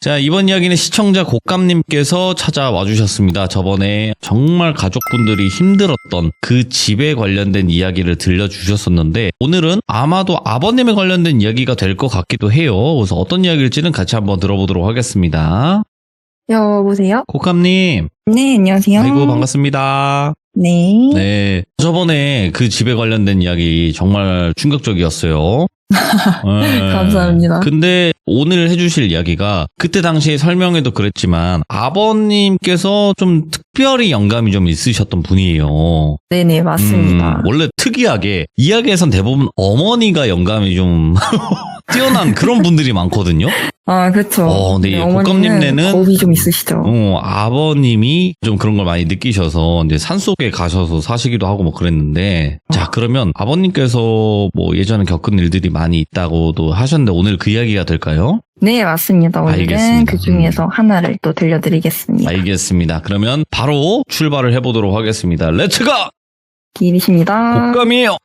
자, 이번 이야기는 시청자 곶감님께서 찾아와 주셨습니다. 저번에 정말 가족분들이 힘들었던 그 집에 관련된 이야기를 들려주셨었는데 오늘은 아마도 아버님에 관련된 이야기가 될 것 같기도 해요. 그래서 어떤 이야기일지는 같이 한번 들어보도록 하겠습니다. 여보세요? 곶감님. 네, 안녕하세요. 아이고, 반갑습니다. 네. 네. 저번에 그 집에 관련된 이야기 정말 충격적이었어요. 네. 감사합니다. 근데 오늘 해주실 이야기가 그때 당시에 설명에도 그랬지만 아버님께서 좀 특별히 영감이 좀 있으셨던 분이에요. 네네, 맞습니다. 원래 특이하게 이야기에선 대부분 어머니가 영감이 좀 뛰어난 그런 분들이 많거든요. 아, 그쵸. 근데 이 어머니는 곶감님네는 겁이 좀 있으시죠. 아버님이 좀 그런 걸 많이 느끼셔서 이제 산속에 가셔서 사시기도 하고 뭐 그랬는데 자, 그러면 아버님께서 뭐 예전에 겪은 일들이 많이 있다고도 하셨는데 오늘 그 이야기가 될까요? 네, 맞습니다. 오늘은 알겠습니다. 그 중에서 하나를 또 들려드리겠습니다. 알겠습니다. 그러면 바로 출발을 해보도록 하겠습니다. 렛츠고! 길이십니다. 곶감이에요.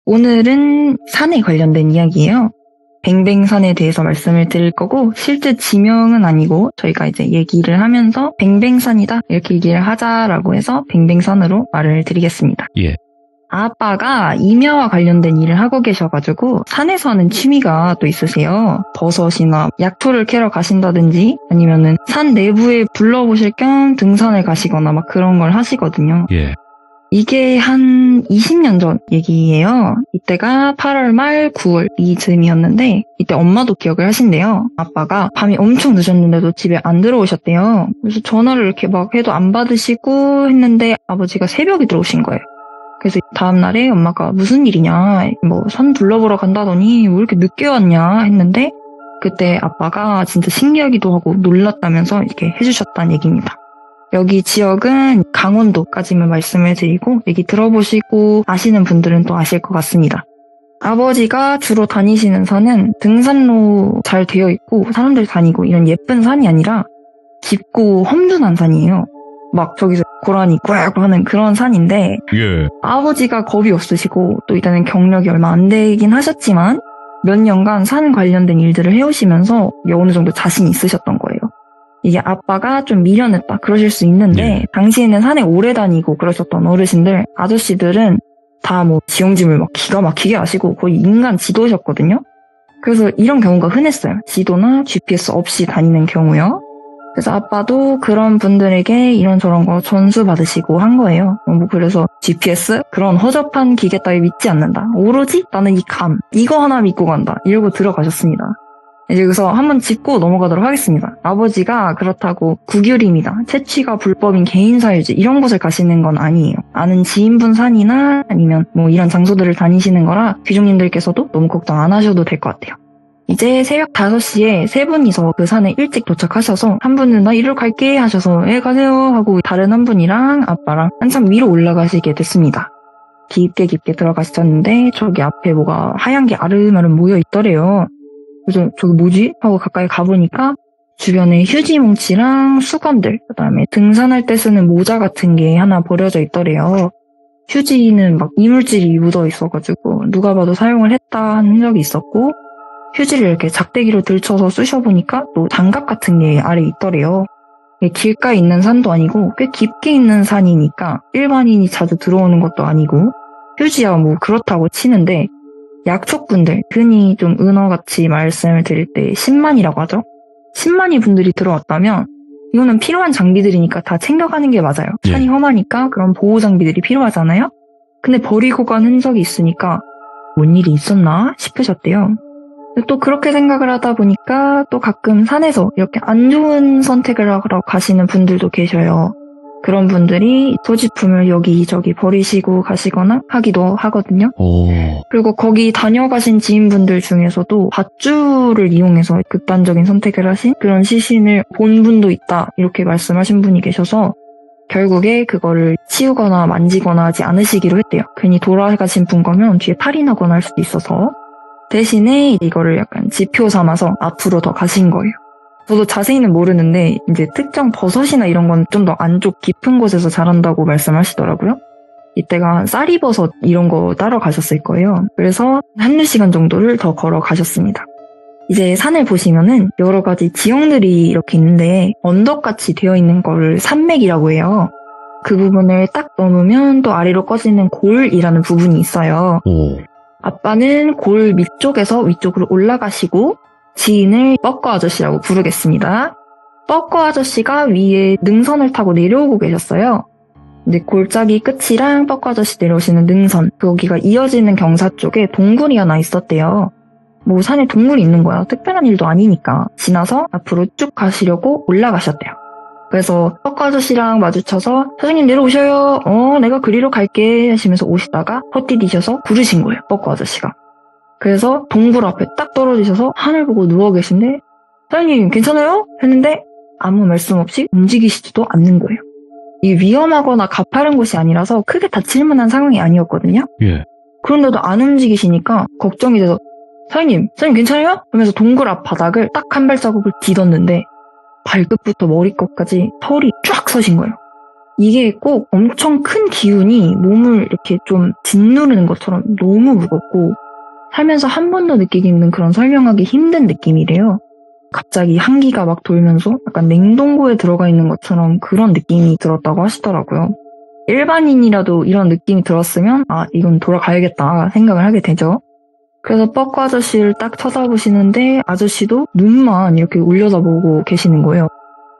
오늘은 산에 관련된 이야기예요. 뱅뱅산에 대해서 말씀을 드릴 거고 실제 지명은 아니고 저희가 이제 얘기를 하면서 뱅뱅산이다 이렇게 얘기를 하자라고 해서 뱅뱅산으로 말을 드리겠습니다. 예. 아빠가 임야와 관련된 일을 하고 계셔가지고 산에서 하는 취미가 또 있으세요. 버섯이나 약초를 캐러 가신다든지 아니면은 산 내부에 둘러보실 겸 등산을 가시거나 막 그런 걸 하시거든요. 예. 이게 한 20년 전 얘기예요. 이때가 8월 말 9월 이즈음이었는데 이때 엄마도 기억을 하신대요. 아빠가 밤이 엄청 늦었는데도 집에 안 들어오셨대요. 그래서 전화를 이렇게 막 해도 안 받으시고 했는데 아버지가 새벽에 들어오신 거예요. 그래서 다음날에 엄마가 무슨 일이냐, 뭐 산 둘러보러 간다더니 왜 이렇게 늦게 왔냐 했는데 그때 아빠가 진짜 신기하기도 하고 놀랐다면서 이렇게 해주셨다는 얘기입니다. 여기 지역은 강원도까지만 말씀을 드리고 얘기 들어보시고 아시는 분들은 또 아실 것 같습니다. 아버지가 주로 다니시는 산은 등산로 잘 되어 있고 사람들 다니고 이런 예쁜 산이 아니라 깊고 험준한 산이에요. 막 저기서 고라니 꽥 하는 그런 산인데 예. 아버지가 겁이 없으시고 또 일단은 경력이 얼마 안 되긴 하셨지만 몇 년간 산 관련된 일들을 해오시면서 어느 정도 자신이 있으셨던 거예요. 이게 아빠가 좀 미련했다 그러실 수 있는데 네. 당시에는 산에 오래 다니고 그러셨던 어르신들, 아저씨들은 다 뭐 지형짐을 막 기가 막히게 하시고 거의 인간 지도셨거든요. 그래서 이런 경우가 흔했어요. 지도나 GPS 없이 다니는 경우요. 그래서 아빠도 그런 분들에게 이런저런 거 전수 받으시고 한 거예요. 뭐 그래서 GPS? 그런 허접한 기계 따위 믿지 않는다. 오로지 나는 이 감, 이거 하나 믿고 간다. 이러고 들어가셨습니다. 이제 여기서 한번 짚고 넘어가도록 하겠습니다. 아버지가 그렇다고 국유림이다, 채취가 불법인 개인사유지 이런 곳을 가시는 건 아니에요. 아는 지인분 산이나 아니면 뭐 이런 장소들을 다니시는 거라 귀족님들께서도 너무 걱정 안 하셔도 될 것 같아요. 이제 새벽 5시에 세 분이서 그 산에 일찍 도착하셔서 한 분은 나 이리로 갈게 하셔서 예 가세요 하고 다른 한 분이랑 아빠랑 한참 위로 올라가시게 됐습니다. 깊게 들어가셨는데 저기 앞에 뭐가 하얀 게 아름아름 모여 있더래요. 그래서 저기 뭐지? 하고 가까이 가보니까 주변에 휴지 뭉치랑 수건들, 그다음에 등산할 때 쓰는 모자 같은 게 하나 버려져 있더래요. 휴지는 막 이물질이 묻어 있어가지고 누가 봐도 사용을 했다 하는 흔적이 있었고 휴지를 이렇게 작대기로 들쳐서 쑤셔보니까 또 장갑 같은 게 아래 있더래요. 길가에 있는 산도 아니고 꽤 깊게 있는 산이니까 일반인이 자주 들어오는 것도 아니고 휴지야 뭐 그렇다고 치는데 약촉분들, 흔히 좀 은어같이 말씀을 드릴 때 10만이라고 하죠. 10만이 분들이 들어왔다면 이거는 필요한 장비들이니까 다 챙겨가는 게 맞아요. 산이 험하니까 그런 보호 장비들이 필요하잖아요. 근데 버리고 간 흔적이 있으니까 뭔 일이 있었나 싶으셨대요. 또 그렇게 생각을 하다 보니까 또 가끔 산에서 이렇게 안 좋은 선택을 하러 가시는 분들도 계셔요. 그런 분들이 소지품을 여기저기 버리시고 가시거나 하기도 하거든요. 그리고 거기 다녀가신 지인분들 중에서도 밧줄을 이용해서 극단적인 선택을 하신 그런 시신을 본 분도 있다 이렇게 말씀하신 분이 계셔서 결국에 그거를 치우거나 만지거나 하지 않으시기로 했대요. 괜히 돌아가신 분 거면 뒤에 탈이 나거나 할 수도 있어서 대신에 이거를 약간 지표 삼아서 앞으로 더 가신 거예요. 저도 자세히는 모르는데 이제 특정 버섯이나 이런 건 좀 더 안쪽 깊은 곳에서 자란다고 말씀하시더라고요. 이때가 쌀이버섯 이런 거 따러 가셨을 거예요. 그래서 한두 시간 정도를 더 걸어가셨습니다. 이제 산을 보시면은 여러 가지 지형들이 이렇게 있는데 언덕같이 되어 있는 거를 산맥이라고 해요. 그 부분을 딱 넘으면 또 아래로 꺼지는 골이라는 부분이 있어요. 오. 아빠는 골 밑쪽에서 위쪽으로 올라가시고 지인을 뻐꺼 아저씨라고 부르겠습니다. 뻐꺼 아저씨가 위에 능선을 타고 내려오고 계셨어요. 근데 골짜기 끝이랑 뻐꺼 아저씨 내려오시는 능선, 거기가 이어지는 경사 쪽에 동굴이 하나 있었대요. 뭐 산에 동굴이 있는 거야. 특별한 일도 아니니까. 지나서 앞으로 쭉 가시려고 올라가셨대요. 그래서 뻐꺼 아저씨랑 마주쳐서 선생님 내려오셔요. 내가 그리로 갈게 하시면서 오시다가 헛디디셔서 부르신 거예요. 뻐꺼 아저씨가. 그래서 동굴 앞에 딱 떨어지셔서 하늘 보고 누워 계신데 선생님 괜찮아요? 했는데 아무 말씀 없이 움직이시지도 않는 거예요. 이게 위험하거나 가파른 곳이 아니라서 크게 다칠 만한 상황이 아니었거든요. 예. 그런데도 안 움직이시니까 걱정이 돼서 선생님 괜찮아요? 그러면서 동굴 앞 바닥을 딱 한 발자국을 디뎠는데 발끝부터 머리끝까지 털이 쫙 서신 거예요. 이게 꼭 엄청 큰 기운이 몸을 이렇게 좀 짓누르는 것처럼 너무 무겁고 살면서 한 번도 느끼기 힘든 그런 설명하기 힘든 느낌이래요. 갑자기 한기가 막 돌면서 약간 냉동고에 들어가 있는 것처럼 그런 느낌이 들었다고 하시더라고요. 일반인이라도 이런 느낌이 들었으면 이건 돌아가야겠다 생각을 하게 되죠. 그래서 뻐꺼 아저씨를 딱 쳐다보시는데 아저씨도 눈만 이렇게 올려다보고 계시는 거예요.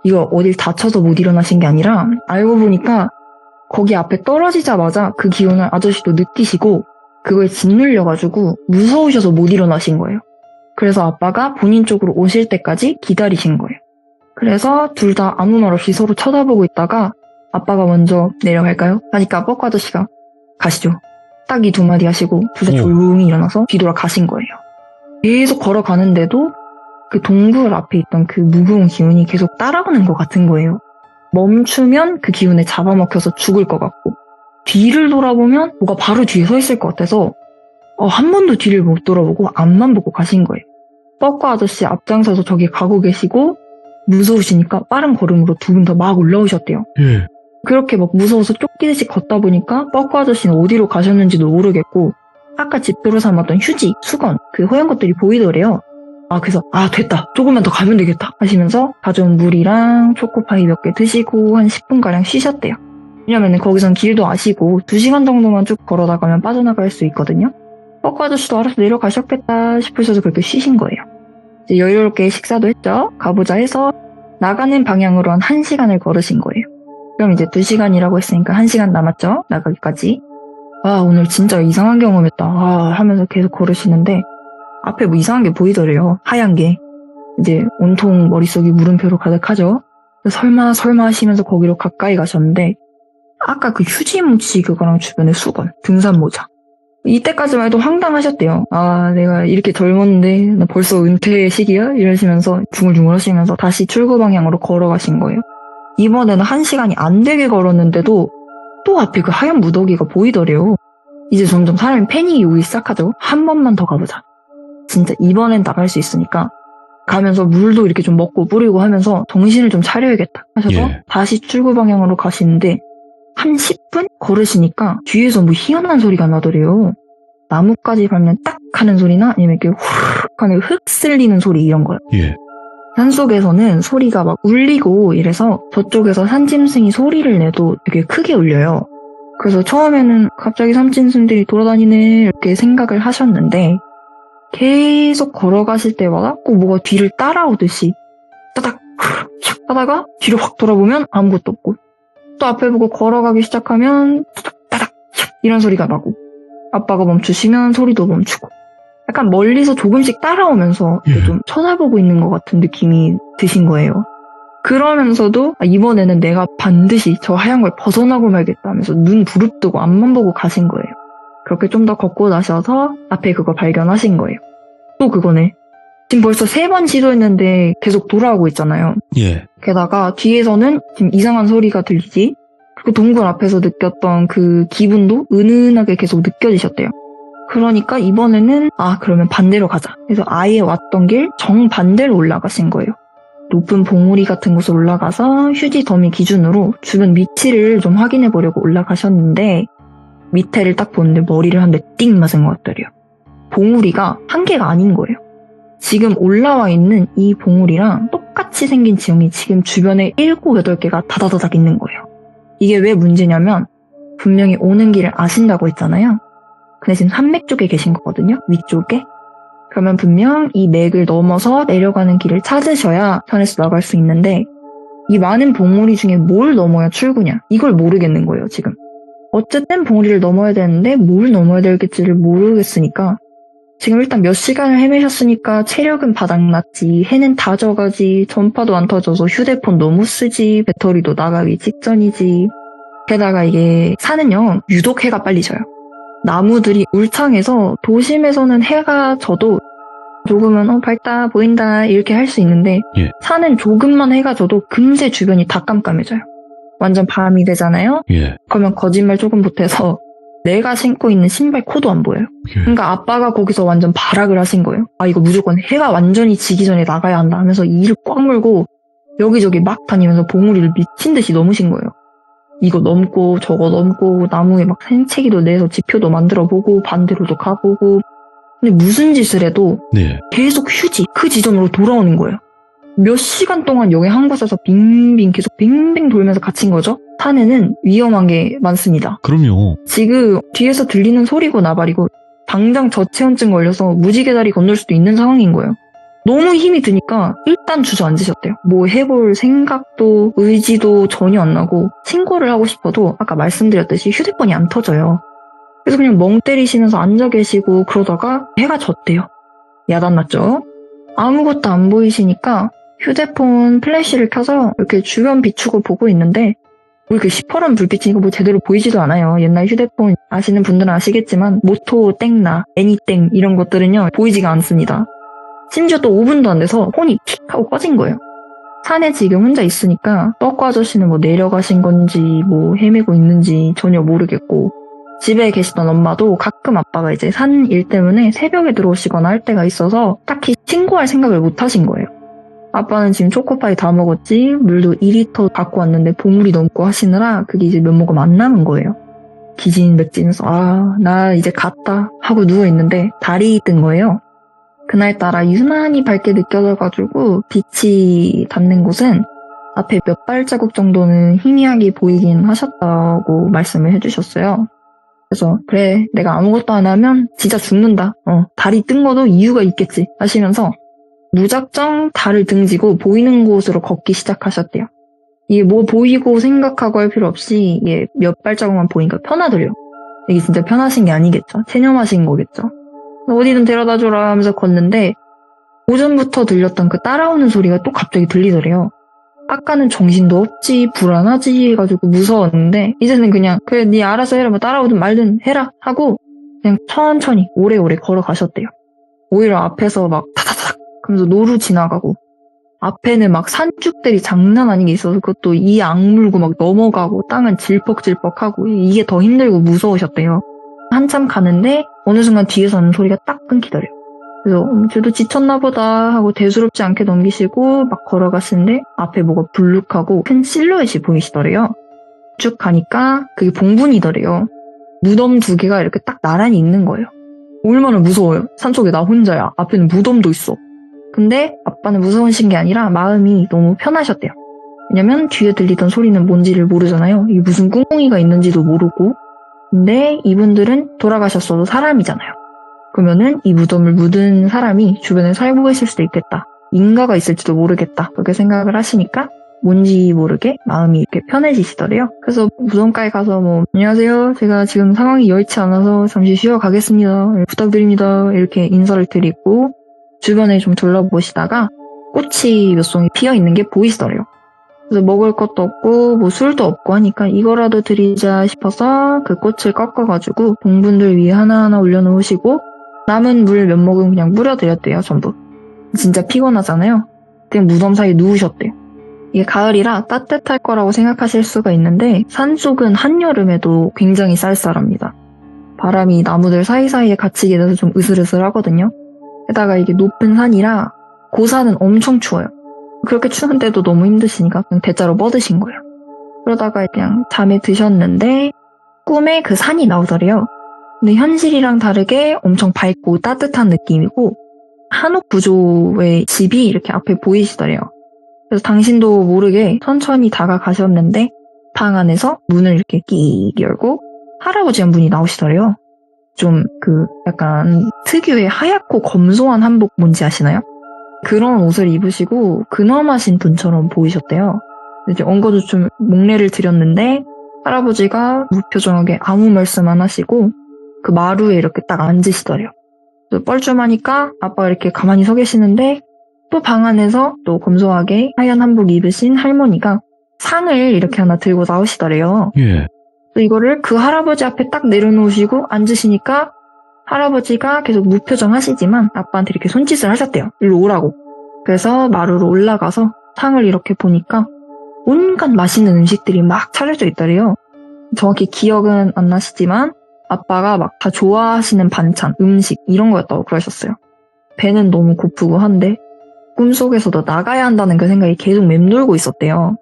이거 어딜 다쳐서 못 일어나신 게 아니라 알고 보니까 거기 앞에 떨어지자마자 그 기운을 아저씨도 느끼시고 그거에 짓눌려가지고 무서우셔서 못 일어나신 거예요. 그래서 아빠가 본인 쪽으로 오실 때까지 기다리신 거예요. 그래서 둘 다 아무 말 없이 서로 쳐다보고 있다가 아빠가 먼저 내려갈까요? 하니까 뻐꺼 아저씨가 가시죠. 딱 이 두 마디 하시고 둘 다 조용히 일어나서 뒤돌아 가신 거예요. 계속 걸어가는데도 그 동굴 앞에 있던 그 무거운 기운이 계속 따라오는 것 같은 거예요. 멈추면 그 기운에 잡아먹혀서 죽을 것 같고 뒤를 돌아보면 뭐가 바로 뒤에 서 있을 것 같아서 한 번도 뒤를 못 돌아보고 앞만 보고 가신 거예요. 뻐꺼 아저씨 앞장서서 저기 가고 계시고 무서우시니까 빠른 걸음으로 두 분 다 막 올라오셨대요. 예. 그렇게 막 무서워서 쫓기듯이 걷다 보니까 뻐꺼 아저씨는 어디로 가셨는지도 모르겠고 아까 집도로 삼았던 휴지, 수건, 그 허연 것들이 보이더래요. 그래서 됐다. 조금만 더 가면 되겠다 하시면서 가져온 물이랑 초코파이 몇 개 드시고 한 10분가량 쉬셨대요. 왜냐면은 거기선 길도 아시고 2시간 정도만 쭉 걸어나가면 빠져나갈 수 있거든요. 뻐꺼 아저씨도 알아서 내려가셨겠다 싶으셔서 그렇게 쉬신 거예요. 이제 여유롭게 식사도 했죠. 가보자 해서 나가는 방향으로 한 1시간을 걸으신 거예요. 그럼 이제 2시간이라고 했으니까 1시간 남았죠. 나가기까지. 오늘 진짜 이상한 경험했다. 하면서 계속 걸으시는데 앞에 뭐 이상한 게 보이더래요. 하얀 게. 이제 온통 머릿속이 물음표로 가득하죠. 설마 하시면서 거기로 가까이 가셨는데 아까 그 휴지 뭉치 그거랑 주변에 수건, 등산 모자. 이때까지만 해도 황당하셨대요. 내가 이렇게 젊었는데 나 벌써 은퇴의 시기야? 이러시면서 중얼중얼 하시면서 다시 출구 방향으로 걸어가신 거예요. 이번에는 1시간이 안 되게 걸었는데도 또 앞에 그 하얀 무더기가 보이더래요. 이제 점점 사람이 패닉이 오기 시작하죠. 한 번만 더 가보자. 진짜 이번엔 나갈 수 있으니까 가면서 물도 이렇게 좀 먹고 뿌리고 하면서 정신을 좀 차려야겠다 하셔서 다시 출구 방향으로 가시는데 한 10분 걸으시니까 뒤에서 뭐 희한한 소리가 나더래요. 나뭇가지 밟는 딱 하는 소리나 아니면 이렇게 후룩 하는 흙 쓸리는 소리 이런 거요. 산속에서는 소리가 막 울리고 이래서 저쪽에서 산짐승이 소리를 내도 되게 크게 울려요. 그래서 처음에는 갑자기 산짐승들이 돌아다니네 이렇게 생각을 하셨는데 계속 걸어가실 때마다 꼭 뭐가 뒤를 따라오듯이 따닥 샥 하다가 뒤로 확 돌아보면 아무것도 없고 또 앞에 보고 걸어가기 시작하면 따닥 샥 이런 소리가 나고 아빠가 멈추시면 소리도 멈추고 약간 멀리서 조금씩 따라오면서 좀 쳐다보고 있는 것 같은 느낌이 드신 거예요. 그러면서도 이번에는 내가 반드시 저 하얀 걸 벗어나고 말겠다 하면서 눈 부릅뜨고 앞만 보고 가신 거예요. 그렇게 좀 더 걷고 나셔서 앞에 그거 발견하신 거예요. 또 그거네. 지금 벌써 3번 시도했는데 계속 돌아오고 있잖아요. 게다가 뒤에서는 지금 이상한 소리가 들리지. 그리고 동굴 앞에서 느꼈던 그 기분도 은은하게 계속 느껴지셨대요. 그러니까 이번에는 그러면 반대로 가자. 그래서 아예 왔던 길 정반대로 올라가신 거예요. 높은 봉우리 같은 곳에 올라가서 휴지 더미 기준으로 주변 위치를 좀 확인해 보려고 올라가셨는데 밑에를 딱 보는데 머리를 한 몇 띵 맞은 것 같더래요. 봉우리가 한 개가 아닌 거예요. 지금 올라와 있는 이 봉우리랑 똑같이 생긴 지형이 지금 주변에 7, 8개가 다다다닥 있는 거예요. 이게 왜 문제냐면 분명히 오는 길을 아신다고 했잖아요. 근데 지금 산맥 쪽에 계신 거거든요. 위쪽에. 그러면 분명 이 맥을 넘어서 내려가는 길을 찾으셔야 산에서 나갈 수 있는데 이 많은 봉우리 중에 뭘 넘어야 출구냐? 이걸 모르겠는 거예요, 지금. 어쨌든 봉우리를 넘어야 되는데 뭘 넘어야 될지를 모르겠으니까 지금 일단 몇 시간을 헤매셨으니까 체력은 바닥났지, 해는 다 져가지, 전파도 안 터져서 휴대폰 너무 쓰지, 배터리도 나가기 직전이지. 게다가 이게 산은요, 유독 해가 빨리 져요. 나무들이 울창해서 도심에서는 해가 져도 조금은 밝다, 보인다 이렇게 할 수 있는데 예. 산은 조금만 해가 져도 금세 주변이 다 깜깜해져요. 완전 밤이 되잖아요. 예. 그러면 거짓말 조금 보태서 내가 신고 있는 신발 코도 안 보여요. 그러니까 아빠가 거기서 완전 발악을 하신 거예요. 아 이거 무조건 해가 완전히 지기 전에 나가야 한다 하면서 이를 꽉 물고 여기저기 막 다니면서 봉우리를 미친 듯이 넘으신 거예요. 이거 넘고 저거 넘고 나무에 막 생채기도 내서 지표도 만들어보고 반대로도 가보고 근데 무슨 짓을 해도 네. 계속 휴지 그 지점으로 돌아오는 거예요. 몇 시간 동안 여기 한 곳에서 빙빙 계속 빙빙 돌면서 갇힌 거죠. 산에는 위험한 게 많습니다. 그럼요. 지금 뒤에서 들리는 소리고 나발이고 당장 저체온증 걸려서 무지개 다리 건널 수도 있는 상황인 거예요. 너무 힘이 드니까 일단 주저앉으셨대요. 뭐 해볼 생각도 의지도 전혀 안 나고 신고를 하고 싶어도 아까 말씀드렸듯이 휴대폰이 안 터져요. 그래서 그냥 멍 때리시면서 앉아 계시고 그러다가 해가 졌대요. 야단났죠? 아무것도 안 보이시니까 휴대폰 플래시를 켜서 이렇게 주변 비추고 보고 있는데 뭐 이렇게 시퍼런 불빛이 뭐 제대로 보이지도 않아요. 옛날 휴대폰 아시는 분들은 아시겠지만 모토 땡나, 애니땡 이런 것들은요 보이지가 않습니다. 심지어 또 5분도 안 돼서 폰이 픽 하고 꺼진 거예요. 산에 지금 혼자 있으니까 떡구 아저씨는 뭐 내려가신 건지 뭐 헤매고 있는지 전혀 모르겠고 집에 계시던 엄마도 가끔 아빠가 이제 산 일 때문에 새벽에 들어오시거나 할 때가 있어서 딱히 신고할 생각을 못 하신 거예요. 아빠는 지금 초코파이 다 먹었지 물도 2리터 갖고 왔는데 봉우리 넘고 하시느라 그게 이제 몇 모금 안 남은 거예요. 기진맥진해서 아 나 이제 갔다 하고 누워있는데 달이 뜬 거예요. 그날따라 유난히 밝게 느껴져가지고 빛이 닿는 곳은 앞에 몇 발자국 정도는 희미하게 보이긴 하셨다고 말씀을 해주셨어요. 그래서 그래 내가 아무것도 안 하면 진짜 죽는다. 달이 뜬 것도 이유가 있겠지 하시면서 무작정 달을 등지고 보이는 곳으로 걷기 시작하셨대요. 이게 뭐 보이고 생각하고 할 필요 없이 이게 몇 발자국만 보니까 편하더래요. 이게 진짜 편하신 게 아니겠죠. 체념하신 거겠죠. 어디든 데려다줘라 하면서 걷는데 오전부터 들렸던 그 따라오는 소리가 또 갑자기 들리더래요. 아까는 정신도 없지 불안하지 해가지고 무서웠는데 이제는 그냥 그래 네 알아서 해라 뭐 따라오든 말든 해라 하고 그냥 천천히 오래오래 걸어가셨대요. 오히려 앞에서 막 타다닥 하면서 노루 지나가고 앞에는 막 산쭉들이 장난 아니게 있어서 그것도 이 악물고 막 넘어가고 땅은 질퍽질퍽하고 이게 더 힘들고 무서우셨대요. 한참 가는데 어느 순간 뒤에서 하는 소리가 딱 끊기더래요. 그래서 저도 지쳤나 보다 하고 대수롭지 않게 넘기시고 막 걸어가시는데 앞에 뭐가 불룩하고 큰 실루엣이 보이시더래요. 쭉 가니까 그게 봉분이더래요. 무덤 2개가 이렇게 딱 나란히 있는 거예요. 얼마나 무서워요. 산속에 나 혼자야. 앞에는 무덤도 있어. 근데 아빠는 무서우신 게 아니라 마음이 너무 편하셨대요. 왜냐면 뒤에 들리던 소리는 뭔지를 모르잖아요. 이게 무슨 꿍꿍이가 있는지도 모르고. 근데 이분들은 돌아가셨어도 사람이잖아요. 그러면은 이 무덤을 묻은 사람이 주변에 살고 계실 수도 있겠다. 인가가 있을지도 모르겠다. 그렇게 생각을 하시니까 뭔지 모르게 마음이 이렇게 편해지시더래요. 그래서 무덤가에 가서 뭐 안녕하세요. 제가 지금 상황이 여의치 않아서 잠시 쉬어 가겠습니다. 부탁드립니다. 이렇게 인사를 드리고 주변에 좀 둘러보시다가 꽃이 몇 송이 피어 있는 게 보이시더래요. 그래서 먹을 것도 없고 뭐 술도 없고 하니까 이거라도 드리자 싶어서 그 꽃을 꺾어가지고 동분들 위에 하나하나 올려놓으시고 남은 물 몇 모금 그냥 뿌려드렸대요. 전부. 진짜 피곤하잖아요. 그냥 무덤 사이에 누우셨대요. 이게 가을이라 따뜻할 거라고 생각하실 수가 있는데 산속은 한여름에도 굉장히 쌀쌀합니다. 바람이 나무들 사이사이에 갇히게 돼서 좀 으슬으슬하거든요. 게다가 이게 높은 산이라 고산은 엄청 추워요. 그렇게 추운데도 너무 힘드시니까 그냥 대자로 뻗으신 거예요. 그러다가 그냥 잠에 드셨는데 꿈에 그 산이 나오더래요. 근데 현실이랑 다르게 엄청 밝고 따뜻한 느낌이고 한옥 구조의 집이 이렇게 앞에 보이시더래요. 그래서 당신도 모르게 천천히 다가가셨는데 방 안에서 문을 이렇게 끼 열고 할아버지 한 분이 나오시더래요. 좀 약간 특유의 하얗고 검소한 한복 뭔지 아시나요? 그런 옷을 입으시고 근엄하신 분처럼 보이셨대요. 이제 엉거주춤 목례를 드렸는데 할아버지가 무표정하게 아무 말씀 안 하시고 그 마루에 이렇게 딱 앉으시더래요. 뻘쭘하니까 아빠가 이렇게 가만히 서 계시는데 또 방 안에서 또 검소하게 하얀 한복 입으신 할머니가 상을 이렇게 하나 들고 나오시더래요. 예. 또 이거를 그 할아버지 앞에 딱 내려놓으시고 앉으시니까 할아버지가 계속 무표정 하시지만 아빠한테 이렇게 손짓을 하셨대요. 일로 오라고. 그래서 마루로 올라가서 상을 이렇게 보니까 온갖 맛있는 음식들이 막 차려져 있더래요. 정확히 기억은 안 나시지만 아빠가 막 다 좋아하시는 반찬, 음식 이런 거였다고 그러셨어요. 배는 너무 고프고 한데 꿈속에서도 나가야 한다는 그 생각이 계속 맴돌고 있었대요.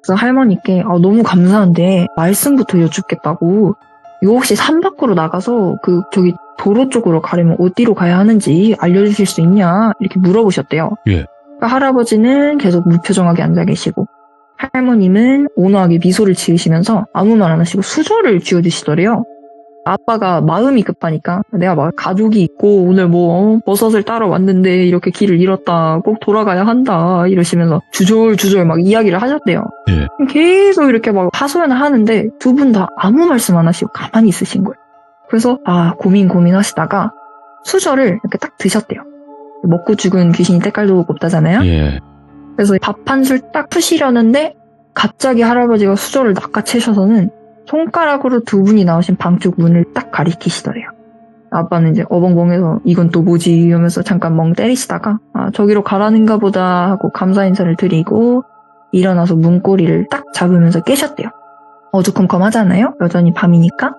그래서 할머니께 너무 감사한데 말씀부터 여쭙겠다고 이거 혹시 산 밖으로 나가서 저기 도로 쪽으로 가려면 어디로 가야 하는지 알려주실 수 있냐 이렇게 물어보셨대요. 예. 그러니까 할아버지는 계속 무표정하게 앉아 계시고 할머님은 온화하게 미소를 지으시면서 아무 말 안 하시고 수저를 쥐어주시더래요. 아빠가 마음이 급하니까 내가 막 가족이 있고 오늘 버섯을 따러 왔는데 이렇게 길을 잃었다 꼭 돌아가야 한다 이러시면서 주절주절 막 이야기를 하셨대요. 예. 계속 이렇게 막 하소연을 하는데 두 분 다 아무 말씀 안 하시고 가만히 있으신 거예요. 그래서 고민하시다가 수저를 이렇게 딱 드셨대요. 먹고 죽은 귀신이 때깔도 곱다잖아요. 예. 그래서 밥 한 술 딱 푸시려는데 갑자기 할아버지가 수저를 낚아채셔서는 손가락으로 두 분이 나오신 방 쪽 문을 딱 가리키시더래요. 아빠는 이제 어벙벙해서 이건 또 뭐지 이러면서 잠깐 멍 때리시다가 저기로 가라는가 보다 하고 감사 인사를 드리고 일어나서 문고리를 딱 잡으면서 깨셨대요. 어두컴컴하잖아요? 여전히 밤이니까.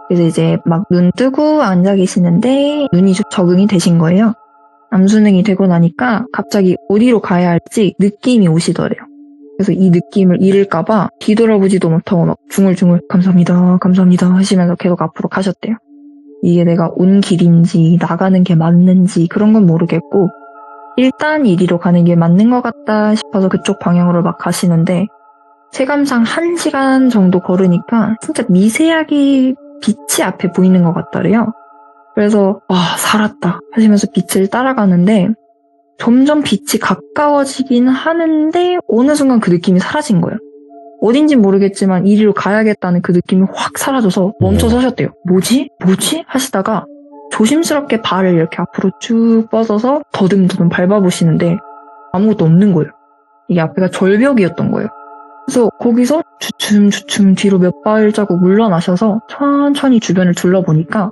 그래서 이제 막 눈 뜨고 앉아 계시는데 눈이 좀 적응이 되신 거예요. 암수능이 되고 나니까 갑자기 어디로 가야 할지 느낌이 오시더래요. 그래서 이 느낌을 잃을까봐 뒤돌아보지도 못하고 막 중얼중얼 감사합니다 하시면서 계속 앞으로 가셨대요. 이게 내가 온 길인지 나가는 게 맞는지 그런 건 모르겠고 일단 이리로 가는 게 맞는 것 같다 싶어서 그쪽 방향으로 막 가시는데 체감상 1시간 정도 걸으니까 진짜 미세하게 빛이 앞에 보이는 것 같더래요. 그래서 살았다 하시면서 빛을 따라가는데 점점 빛이 가까워지긴 하는데 어느 순간 그 느낌이 사라진 거예요. 어딘진 모르겠지만 이리로 가야겠다는 그 느낌이 확 사라져서 멈춰 서셨대요. 뭐지? 하시다가 조심스럽게 발을 이렇게 앞으로 쭉 뻗어서 더듬더듬 밟아보시는데 아무것도 없는 거예요. 이게 앞에가 절벽이었던 거예요. 그래서 거기서 주춤주춤 뒤로 몇 발자국 물러나셔서 천천히 주변을 둘러보니까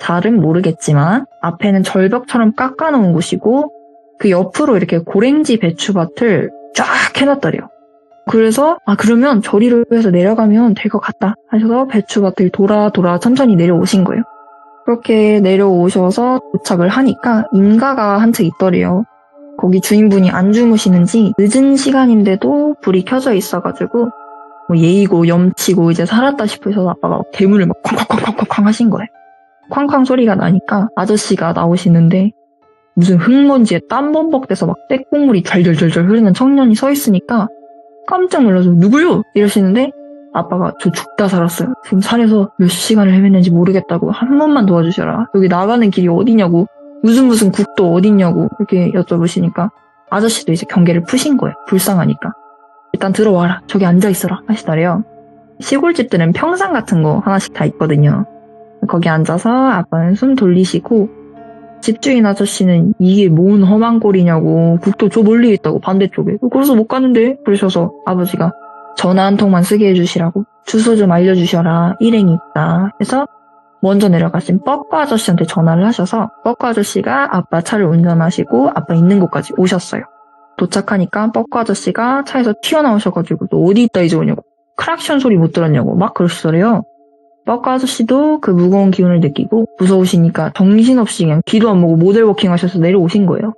잘은 모르겠지만 앞에는 절벽처럼 깎아놓은 곳이고 그 옆으로 이렇게 고랭지 배추밭을 쫙 해놨더래요. 그래서 그러면 저리로 해서 내려가면 될 것 같다 하셔서 배추밭을 돌아 천천히 내려오신 거예요. 그렇게 내려오셔서 도착을 하니까 임가가 한 채 있더래요. 거기 주인분이 안 주무시는지 늦은 시간인데도 불이 켜져 있어가지고 예의고 염치고 이제 살았다 싶으셔서 아빠가 대문을 막 쾅쾅쾅쾅쾅 하신 거예요. 쾅쾅 소리가 나니까 아저씨가 나오시는데 무슨 흙먼지에 땀 범벅돼서 막 떼국물이 잘잘잘잘 흐르는 청년이 서 있으니까 깜짝 놀라서 누구요? 이러시는데 아빠가 저 죽다 살았어요. 지금 산에서 몇 시간을 헤맸는지 모르겠다고 한 번만 도와주셔라. 여기 나가는 길이 어디냐고 무슨 국도 어딨냐고 이렇게 여쭤보시니까 아저씨도 이제 경계를 푸신 거예요. 불쌍하니까. 일단 들어와라. 저기 앉아있어라 하시더래요. 시골집들은 평상 같은 거 하나씩 다 있거든요. 거기 앉아서 아빠는 숨 돌리시고 집주인 아저씨는 이게 뭔 험한 꼴이냐고 국도 저 멀리 있다고 반대쪽에 그래서 못 가는데 그러셔서 아버지가 전화 한 통만 쓰게 해주시라고 주소 좀 알려주셔라 일행이 있다 해서 먼저 내려가신 뻐꾸 아저씨한테 전화를 하셔서 뻐꾸 아저씨가 아빠 차를 운전하시고 아빠 있는 곳까지 오셨어요. 도착하니까 뻐꾸 아저씨가 차에서 튀어나오셔가지고 너 어디 있다 이제 오냐고 크락션 소리 못 들었냐고 막 그러시더래요. 뻐꾸 아저씨도 그 무거운 기운을 느끼고 무서우시니까 정신없이 그냥 귀도 안 보고 모델워킹 하셔서 내려오신 거예요.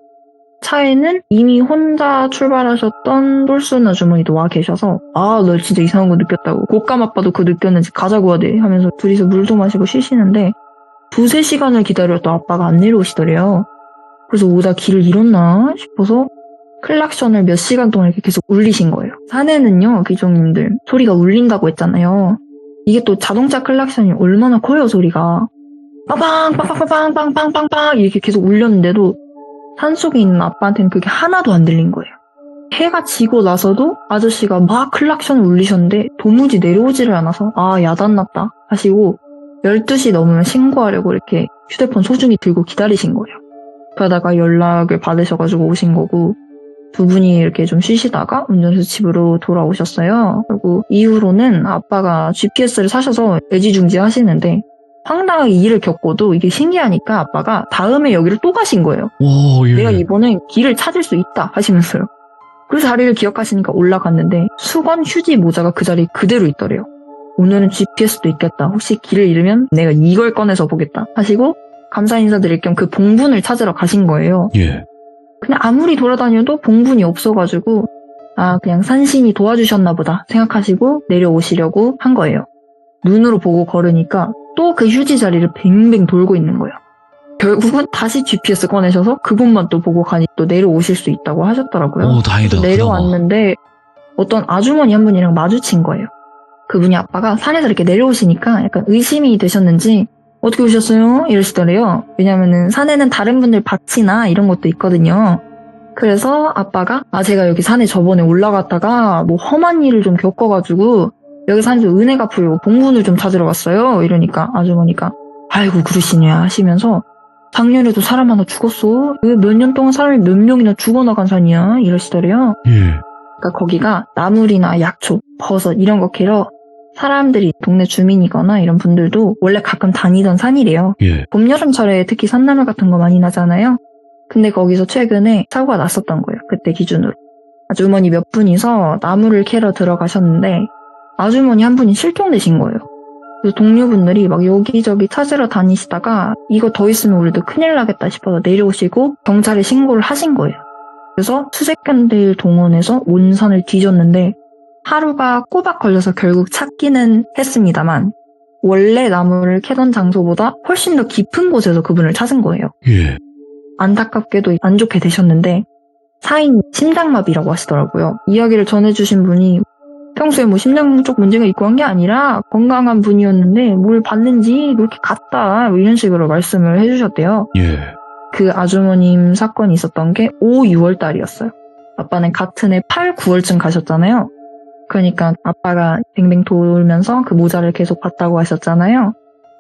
차에는 이미 혼자 출발하셨던 똘순 아주머니도 와 계셔서 아, 너 진짜 이상한 거 느꼈다고. 곶감 아빠도 그거 느꼈는지 가자고 하대 하면서 둘이서 물도 마시고 쉬시는데 2-3시간을 기다려도 아빠가 안 내려오시더래요. 그래서 오다 길을 잃었나 싶어서 클락션을 몇 시간 동안 이렇게 계속 울리신 거예요. 산에는요, 귀족님들 소리가 울린다고 했잖아요. 이게 또 자동차 클락션이 얼마나 커요, 소리가. 빵빵 빵빵빵 빵빵빵빵 이렇게 계속 울렸는데도 산속에 있는 아빠한테는 그게 하나도 안 들린 거예요. 해가 지고 나서도 아저씨가 막 클락션을 울리셨는데 도무지 내려오지를 않아서 아, 야단났다 하시고 12시 넘으면 신고하려고 이렇게 휴대폰 소중히 들고 기다리신 거예요. 그러다가 연락을 받으셔가지고 오신 거고 두 분이 이렇게 좀 쉬시다가 운전해서 집으로 돌아오셨어요. 그리고 이후로는 아빠가 GPS를 사셔서 애지중지 하시는데 황당하게 일을 겪고도 이게 신기하니까 아빠가 다음에 여기를 또 가신 거예요. 와, 예. 내가 이번엔 길을 찾을 수 있다 하시면서요. 그 자리를 기억하시니까 올라갔는데 수건, 휴지, 모자가 그 자리에 그대로 있더래요. 오늘은 GPS도 있겠다. 혹시 길을 잃으면 내가 이걸 꺼내서 보겠다 하시고 감사 인사드릴 겸 그 봉분을 찾으러 가신 거예요. 예. 그냥 아무리 돌아다녀도 봉분이 없어가지고 아, 그냥 산신이 도와주셨나 보다 생각하시고 내려오시려고 한 거예요. 눈으로 보고 걸으니까 또 그 휴지 자리를 뱅뱅 돌고 있는 거예요. 결국은 다시 GPS 꺼내셔서 그곳만 또 보고 가니 또 내려오실 수 있다고 하셨더라고요. 오, 다행이다. 그래서 내려왔는데 어떤 아주머니 한 분이랑 마주친 거예요. 그분이 아빠가 산에서 이렇게 내려오시니까 약간 의심이 되셨는지 어떻게 오셨어요? 이러시더래요. 왜냐면은 산에는 다른 분들 밭이나 이런 것도 있거든요. 그래서 아빠가 아, 제가 여기 산에 저번에 올라갔다가 뭐 험한 일을 좀 겪어가지고 여기 산에서 은혜가 풀고 봉분을 좀 찾으러 왔어요. 이러니까 아주머니가 아이고 그러시냐 하시면서 작년에도 사람 하나 죽었어. 왜 몇 년 동안 사람이 몇 명이나 죽어나간 산이야. 이러시더래요. 예. 그러니까 거기가 나물이나 약초, 버섯 이런 거 캐러 사람들이 동네 주민이거나 이런 분들도 원래 가끔 다니던 산이래요. 예. 봄, 여름철에 특히 산나물 같은 거 많이 나잖아요. 근데 거기서 최근에 사고가 났었던 거예요. 그때 기준으로. 아주머니 몇 분이서 나물을 캐러 들어가셨는데 아주머니 한 분이 실종되신 거예요. 그래서 동료분들이 막 여기저기 찾으러 다니시다가 이거 더 있으면 우리도 큰일 나겠다 싶어서 내려오시고 경찰에 신고를 하신 거예요. 그래서 수색견들 동원해서 온 산을 뒤졌는데 하루가 꼬박 걸려서 결국 찾기는 했습니다만 원래 나무를 캐던 장소보다 훨씬 더 깊은 곳에서 그분을 찾은 거예요. 예. 안타깝게도 안 좋게 되셨는데 사인 심장마비라고 하시더라고요. 이야기를 전해주신 분이 평소에 뭐 심장 쪽 문제가 있고 한 게 아니라 건강한 분이었는데 뭘 봤는지 그렇게 갔다 뭐 이런 식으로 말씀을 해주셨대요. 예. 그 아주머님 사건이 있었던 게 5, 6월 달이었어요. 아빠는 같은 해 8, 9월쯤 가셨잖아요. 그러니까 아빠가 뱅뱅 돌면서 그 모자를 계속 봤다고 하셨잖아요.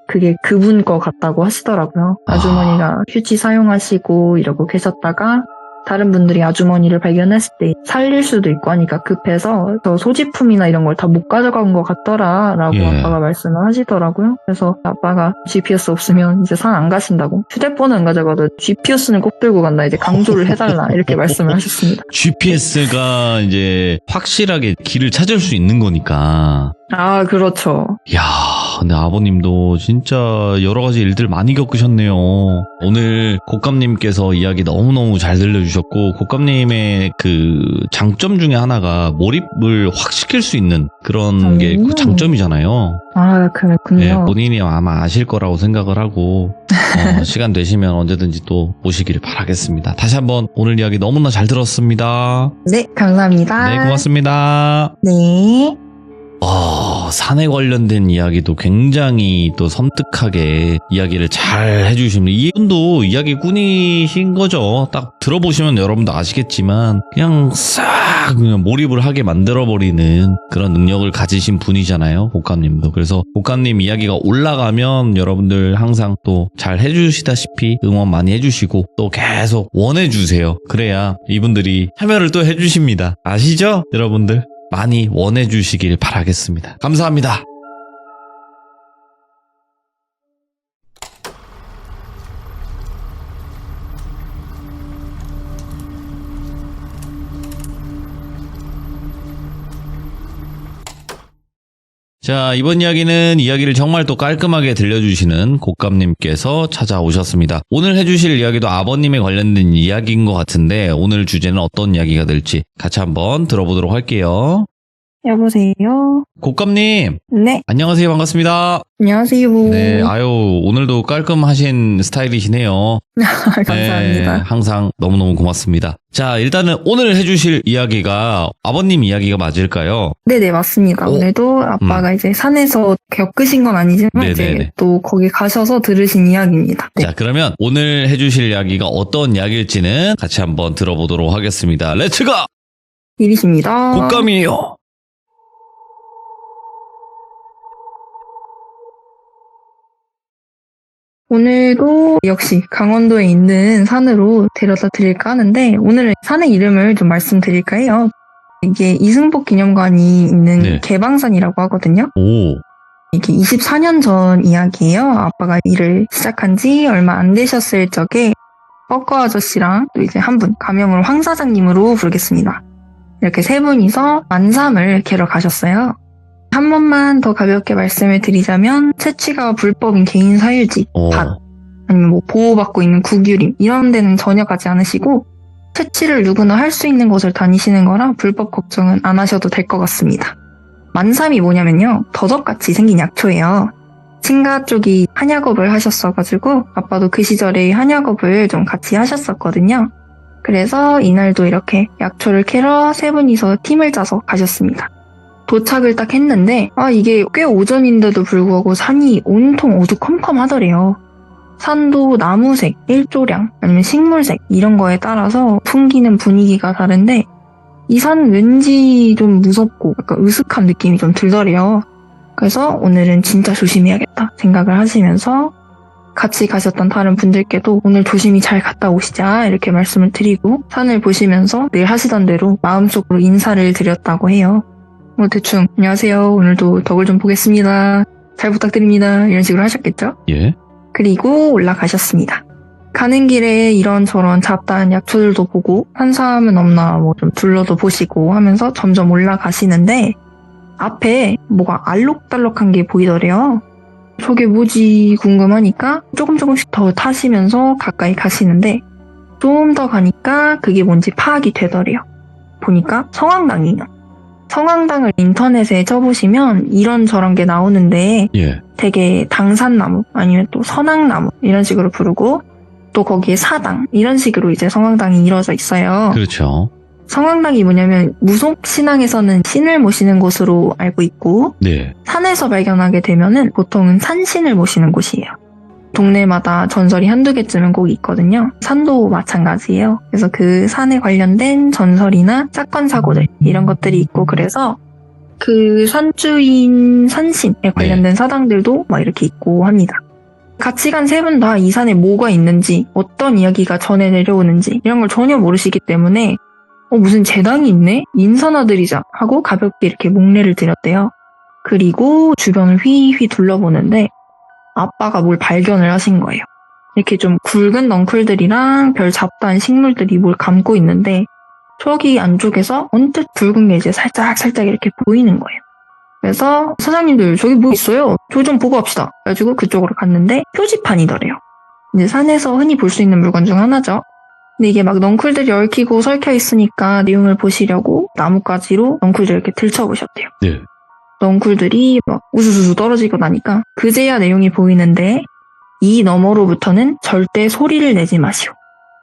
그게 그분 거 같다고 하시더라고요. 아주머니가 휴지 사용하시고 이러고 계셨다가 다른 분들이 아주머니를 발견했을 때 살릴 수도 있고 하니까 급해서 저 소지품이나 이런 걸 다 못 가져간 것 같더라 라고 예. 아빠가 말씀을 하시더라고요. 그래서 아빠가 GPS 없으면 이제 산 안 가신다고. 휴대폰은 안 가져가도 GPS는 꼭 들고 간다. 이제 강조를 해달라 이렇게 말씀을 하셨습니다. GPS가 이제 확실하게 길을 찾을 수 있는 거니까. 아, 그렇죠. 야, 근데 아버님도 진짜 여러 가지 일들 많이 겪으셨네요. 오늘 곶감님께서 이야기 너무너무 잘 들려주셨고, 곶감님의 그 장점 중에 하나가 몰입을 확 시킬 수 있는 그런 게 그 장점이잖아요. 아, 그렇군요. 네, 본인이 아마 아실 거라고 생각을 하고, 시간 되시면 언제든지 또 오시기를 바라겠습니다. 다시 한번 오늘 이야기 너무나 잘 들었습니다. 네, 감사합니다. 네, 고맙습니다. 네. 산에 관련된 이야기도 굉장히 또 섬뜩하게 이야기를 잘 해주시면 이분도 이야기꾼이신 거죠. 딱 들어보시면 여러분도 아시겠지만 그냥 싹 그냥 몰입을 하게 만들어버리는 그런 능력을 가지신 분이잖아요. 곶감님도. 그래서 곶감님 이야기가 올라가면 여러분들 항상 또 잘 해주시다시피 응원 많이 해주시고 또 계속 원해주세요. 그래야 이분들이 참여를 또 해주십니다. 아시죠? 여러분들? 많이 원해주시길 바라겠습니다. 감사합니다. 자, 이번 이야기는 이야기를 정말 또 깔끔하게 들려주시는 곶감님께서 찾아오셨습니다. 오늘 해주실 이야기도 아버님에 관련된 이야기인 것 같은데 오늘 주제는 어떤 이야기가 될지 같이 한번 들어보도록 할게요. 여보세요? 곶감님, 네, 안녕하세요. 반갑습니다. 안녕하세요. 네, 오늘도 깔끔하신 스타일이시네요. 감사합니다. 네, 항상 너무너무 고맙습니다. 자, 일단은 오늘 해주실 이야기가 아버님 이야기가 맞을까요? 네네, 맞습니다. 오. 오늘도 아빠가 이제 산에서 겪으신 건 아니지만 네네네. 이제 또 거기 가셔서 들으신 이야기입니다. 네. 자, 그러면 오늘 해주실 이야기가 어떤 이야기일지는 같이 한번 들어보도록 하겠습니다. 렛츠고! 일이십니다. 곶감이에요. 오늘도 역시 강원도에 있는 산으로 데려다 드릴까 하는데 오늘은 산의 이름을 좀 말씀드릴까 해요. 이게 이승복 기념관이 있는 네. 개방산이라고 하거든요. 오, 이게 24년 전 이야기예요. 아빠가 일을 시작한 지 얼마 안 되셨을 적에 뻐꺼 아저씨랑 또 이제 한 분, 가명을 황 사장님으로 부르겠습니다. 이렇게 세 분이서 만삼을 캐러 가셨어요. 한 번만 더 가볍게 말씀을 드리자면 채취가 불법인 개인 사유지, 밭, 아니면 뭐 보호받고 있는 국유림 이런 데는 전혀 가지 않으시고 채취를 누구나 할 수 있는 곳을 다니시는 거라 불법 걱정은 안 하셔도 될 것 같습니다. 만삼이 뭐냐면요, 더덕같이 생긴 약초예요. 친가 쪽이 한약업을 하셨어가지고 아빠도 그 시절에 한약업을 좀 같이 하셨었거든요. 그래서 이날도 이렇게 약초를 캐러 세 분이서 팀을 짜서 가셨습니다. 도착을 딱 했는데 이게 꽤 오전인데도 불구하고 산이 온통 어두컴컴하더래요. 산도 나무색, 일조량, 아니면 식물색 이런 거에 따라서 풍기는 분위기가 다른데 이 산 왠지 좀 무섭고 약간 으슥한 느낌이 좀 들더래요. 그래서 오늘은 진짜 조심해야겠다 생각을 하시면서 같이 가셨던 다른 분들께도 오늘 조심히 잘 갔다 오시자 이렇게 말씀을 드리고 산을 보시면서 늘 하시던 대로 마음속으로 인사를 드렸다고 해요. 뭐 대충 안녕하세요, 오늘도 덕을 좀 보겠습니다, 잘 부탁드립니다 이런 식으로 하셨겠죠? 예. 그리고 올라가셨습니다. 가는 길에 이런저런 잡다한 약초들도 보고 한사함은 없나 뭐 좀 둘러도 보시고 하면서 점점 올라가시는데 앞에 뭐가 알록달록한 게 보이더래요. 저게 뭐지 궁금하니까 조금씩 더 타시면서 가까이 가시는데 좀 더 가니까 그게 뭔지 파악이 되더래요. 보니까 성황당이에요. 성황당을 인터넷에 쳐보시면 이런저런 게 나오는데 예. 되게 당산나무 아니면 또 선악나무 이런 식으로 부르고 또 거기에 사당 이런 식으로 이제 성황당이 이루어져 있어요. 그렇죠. 성황당이 뭐냐면 무속 신앙에서는 신을 모시는 곳으로 알고 있고 네. 산에서 발견하게 되면은 보통은 산신을 모시는 곳이에요. 동네마다 전설이 한두 개쯤은 꼭 있거든요. 산도 마찬가지예요. 그래서 그 산에 관련된 전설이나 사건 사고들 이런 것들이 있고 그래서 그 산주인 산신에 관련된 사당들도 막 이렇게 있고 합니다. 같이 간 세 분 다 이 산에 뭐가 있는지 어떤 이야기가 전해 내려오는지 이런 걸 전혀 모르시기 때문에 무슨 재당이 있네? 인사나들이자 하고 가볍게 이렇게 목례를 드렸대요. 그리고 주변을 휘휘 둘러보는데 아빠가 뭘 발견을 하신 거예요. 이렇게 좀 굵은 넝쿨들이랑 별 잡다한 식물들이 뭘 감고 있는데 저기 안쪽에서 언뜻 붉은 게 이제 살짝 이렇게 보이는 거예요. 그래서 사장님들 저기 뭐 있어요? 저기 좀 보고 합시다. 그래가지고 그쪽으로 갔는데 표지판이더래요. 이제 산에서 흔히 볼 수 있는 물건 중 하나죠. 근데 이게 막 넝쿨들이 얽히고 설켜 있으니까 내용을 보시려고 나뭇가지로 넝쿨들을 이렇게 들춰보셨대요. 네. 넝쿨들이 막 우수수수 떨어지고 나니까 그제야 내용이 보이는데 이 너머로부터는 절대 소리를 내지 마시오.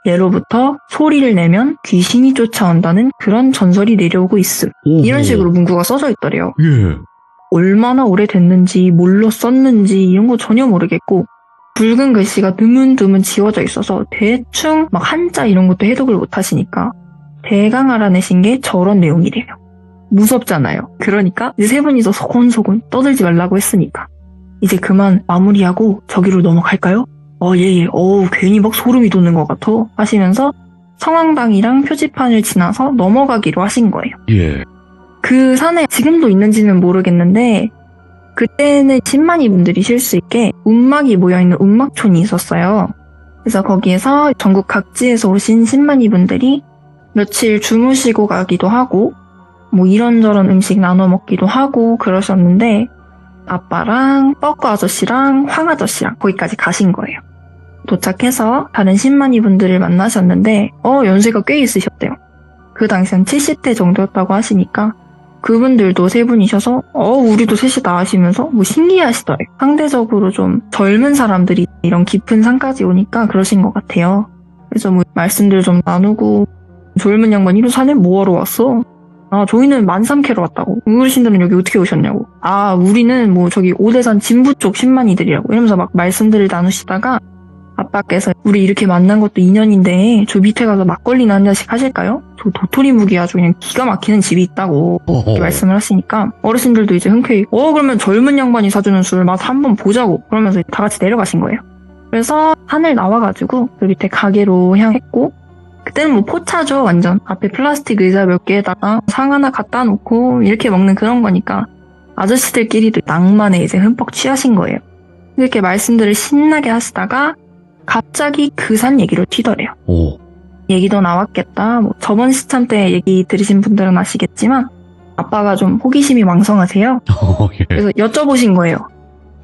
예로부터 소리를 내면 귀신이 쫓아온다는 그런 전설이 내려오고 있음. 오호. 이런 식으로 문구가 써져 있더래요. 예. 얼마나 오래됐는지 뭘로 썼는지 이런 거 전혀 모르겠고 붉은 글씨가 드문드문 지워져 있어서 대충 막 한자 이런 것도 해독을 못 하시니까 대강 알아내신 게 저런 내용이래요. 무섭잖아요. 그러니까 이제 세 분이서 소곤소곤 떠들지 말라고 했으니까 이제 그만 마무리하고 저기로 넘어갈까요? 예. 괜히 막 소름이 돋는 것 같아 하시면서 성황당이랑 표지판을 지나서 넘어가기로 하신 거예요. 예. 그 산에 지금도 있는지는 모르겠는데 그때는 신만이 분들이 쉴 수 있게 운막이 모여있는 운막촌이 있었어요. 그래서 거기에서 전국 각지에서 오신 신만이 분들이 며칠 주무시고 가기도 하고 뭐 이런저런 음식 나눠 먹기도 하고 그러셨는데 아빠랑 뻐꾸 아저씨랑 황 아저씨랑 거기까지 가신 거예요. 도착해서 다른 신만이 분들을 만나셨는데 연세가 꽤 있으셨대요. 그 당시 한 70대 정도였다고 하시니까 그분들도 세 분이셔서 우리도 셋이다 하시면서 뭐 신기해하시더래요. 상대적으로 좀 젊은 사람들이 이런 깊은 산까지 오니까 그러신 것 같아요. 그래서 뭐 말씀들 좀 나누고 젊은 양반이 이 산에 뭐하러 왔어? 저희는 만삼 캐러 왔다고. 어르신들은 여기 어떻게 오셨냐고. 우리는 뭐 저기 오대산 진부 쪽 신만이들이라고 이러면서 막 말씀들을 나누시다가 아빠께서 우리 이렇게 만난 것도 인연인데 저 밑에 가서 막걸리나 한 잔씩 하실까요? 저 도토리묵이 아주 그냥 기가 막히는 집이 있다고 이렇게 말씀을 하시니까 어르신들도 이제 흔쾌히 그러면 젊은 양반이 사주는 술 맛 한번 보자고 그러면서 다 같이 내려가신 거예요. 그래서 산을 나와가지고 그 밑에 가게로 향했고 그때는 뭐 포차죠 완전. 앞에 플라스틱 의자 몇 개에다가 상 하나 갖다 놓고 이렇게 먹는 그런 거니까 아저씨들끼리도 낭만에 이제 흠뻑 취하신 거예요. 이렇게 말씀들을 신나게 하시다가 갑자기 그 산 얘기로 튀더래요. 얘기도 나왔겠다. 뭐 저번 시참 때 얘기 들으신 분들은 아시겠지만 아빠가 좀 호기심이 왕성하세요. 예. 그래서 여쭤보신 거예요.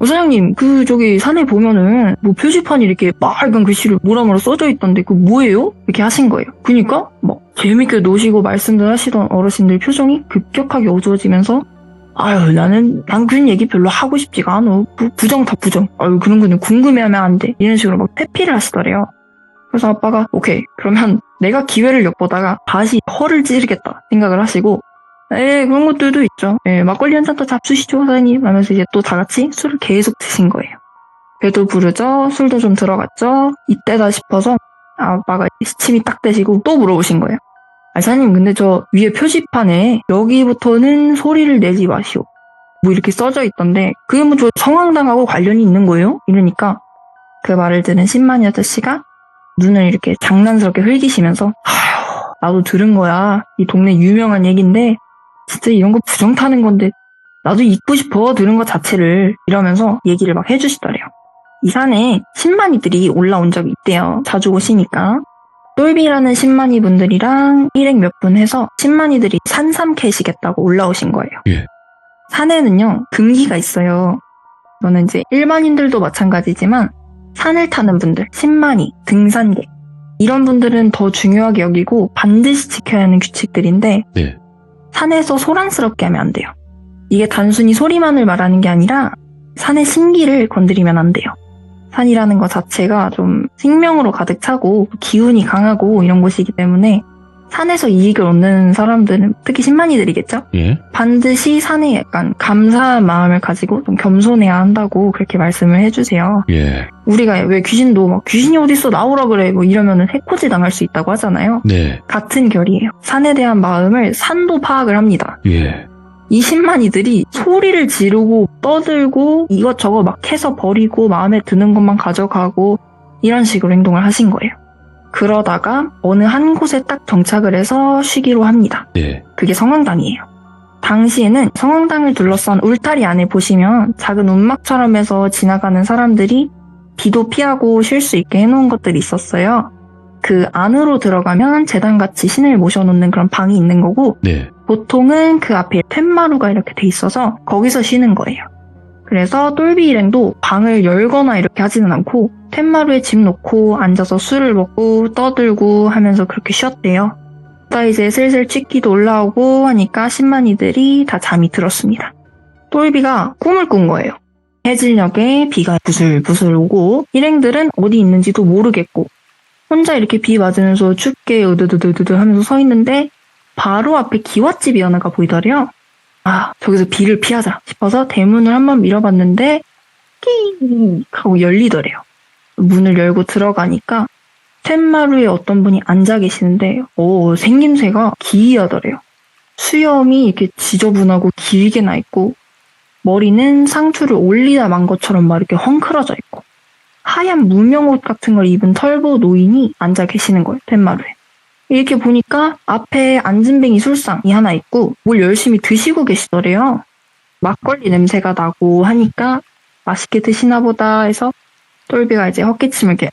사장님, 저기 산에 보면은 뭐 표지판이 이렇게 빨간 글씨로 뭐라 써져 있던데 그거 뭐예요? 이렇게 하신 거예요. 그니까 막 재밌게 노시고 말씀들 하시던 어르신들 표정이 급격하게 어두워지면서 난 그런 얘기 별로 하고 싶지가 않아. 부정 다 부정. 그런 거는 궁금해하면 안 돼. 이런 식으로 막 회피를 하시더래요. 그래서 아빠가 오케이 그러면 내가 기회를 엿보다가 다시 허를 찌르겠다 생각을 하시고 그런 것들도 있죠. 막걸리 한 잔 더 잡수시죠 사장님 하면서 이제 또 다 같이 술을 계속 드신 거예요. 배도 부르죠. 술도 좀 들어갔죠. 이때다 싶어서 아빠가 시침이 딱 되시고 또 물어보신 거예요. 사장님 근데 저 위에 표지판에 여기부터는 소리를 내지 마시오 뭐 이렇게 써져 있던데 그게 뭐 저 성황당하고 관련이 있는 거예요? 이러니까 그 말을 들은 신만이 아저씨가 눈을 이렇게 장난스럽게 흘기시면서 나도 들은 거야. 이 동네 유명한 얘긴데 진짜 이런 거 부정 타는 건데 나도 잊고 싶어 들은 것 자체를 이러면서 얘기를 막 해주시더래요. 이 산에 신만이들이 올라온 적이 있대요. 자주 오시니까. 똘비라는 신만이 분들이랑 일행 몇 분 해서 신만이들이 산삼 캐시겠다고 올라오신 거예요. 예. 산에는요 금기가 있어요. 이거는 이제 일반인들도 마찬가지지만 산을 타는 분들, 신만이, 등산객 이런 분들은 더 중요하게 여기고 반드시 지켜야 하는 규칙들인데 네. 산에서 소란스럽게 하면 안 돼요. 이게 단순히 소리만을 말하는 게 아니라 산의 신기를 건드리면 안 돼요. 산이라는 것 자체가 좀 생명으로 가득 차고 기운이 강하고 이런 곳이기 때문에 산에서 이익을 얻는 사람들은 특히 신만이들이겠죠? 예. 반드시 산에 약간 감사한 마음을 가지고 좀 겸손해야 한다고 그렇게 말씀을 해주세요. 예. 우리가 왜 귀신도 막 귀신이 어딨어 나오라 그래 뭐 이러면은 해코지 당할 수 있다고 하잖아요. 네. 같은 결이에요. 산에 대한 마음을 산도 파악을 합니다. 예. 이 신만이들이 소리를 지르고 떠들고 이것저것 막 캐서 버리고 마음에 드는 것만 가져가고 이런 식으로 행동을 하신 거예요. 그러다가 어느 한 곳에 딱 정착을 해서 쉬기로 합니다. 네. 그게 성황당이에요. 당시에는 성황당을 둘러싼 울타리 안에 보시면 작은 움막처럼 해서 지나가는 사람들이 비도 피하고 쉴 수 있게 해놓은 것들이 있었어요. 그 안으로 들어가면 제단같이 신을 모셔놓는 그런 방이 있는 거고 네. 보통은 그 앞에 툇마루가 이렇게 돼 있어서 거기서 쉬는 거예요. 그래서 똘비 일행도 방을 열거나 이렇게 하지는 않고 툇마루에 짐 놓고 앉아서 술을 먹고 떠들고 하면서 그렇게 쉬었대요. 또 이제 슬슬 취기도 올라오고 하니까 신만이들이 다 잠이 들었습니다. 똘비가 꿈을 꾼 거예요. 해질녘에 비가 부슬부슬 오고 일행들은 어디 있는지도 모르겠고 혼자 이렇게 비 맞으면서 춥게 으드드드드 하면서 서 있는데 바로 앞에 기와집이 하나가 보이더래요. 저기서 비를 피하자 싶어서 대문을 한번 밀어봤는데 끼익 하고 열리더래요. 문을 열고 들어가니까 툇마루에 어떤 분이 앉아 계시는데 생김새가 기이하더래요. 수염이 이렇게 지저분하고 길게 나 있고 머리는 상투를 올리다 만 것처럼 막 이렇게 헝클어져 있고 하얀 무명옷 같은 걸 입은 털보 노인이 앉아 계시는 거예요. 툇마루에. 이렇게 보니까 앞에 안진뱅이 술상이 하나 있고 뭘 열심히 드시고 계시더래요. 막걸리 냄새가 나고 하니까 맛있게 드시나 보다 해서 똘비가 이제 헛기침을 이렇게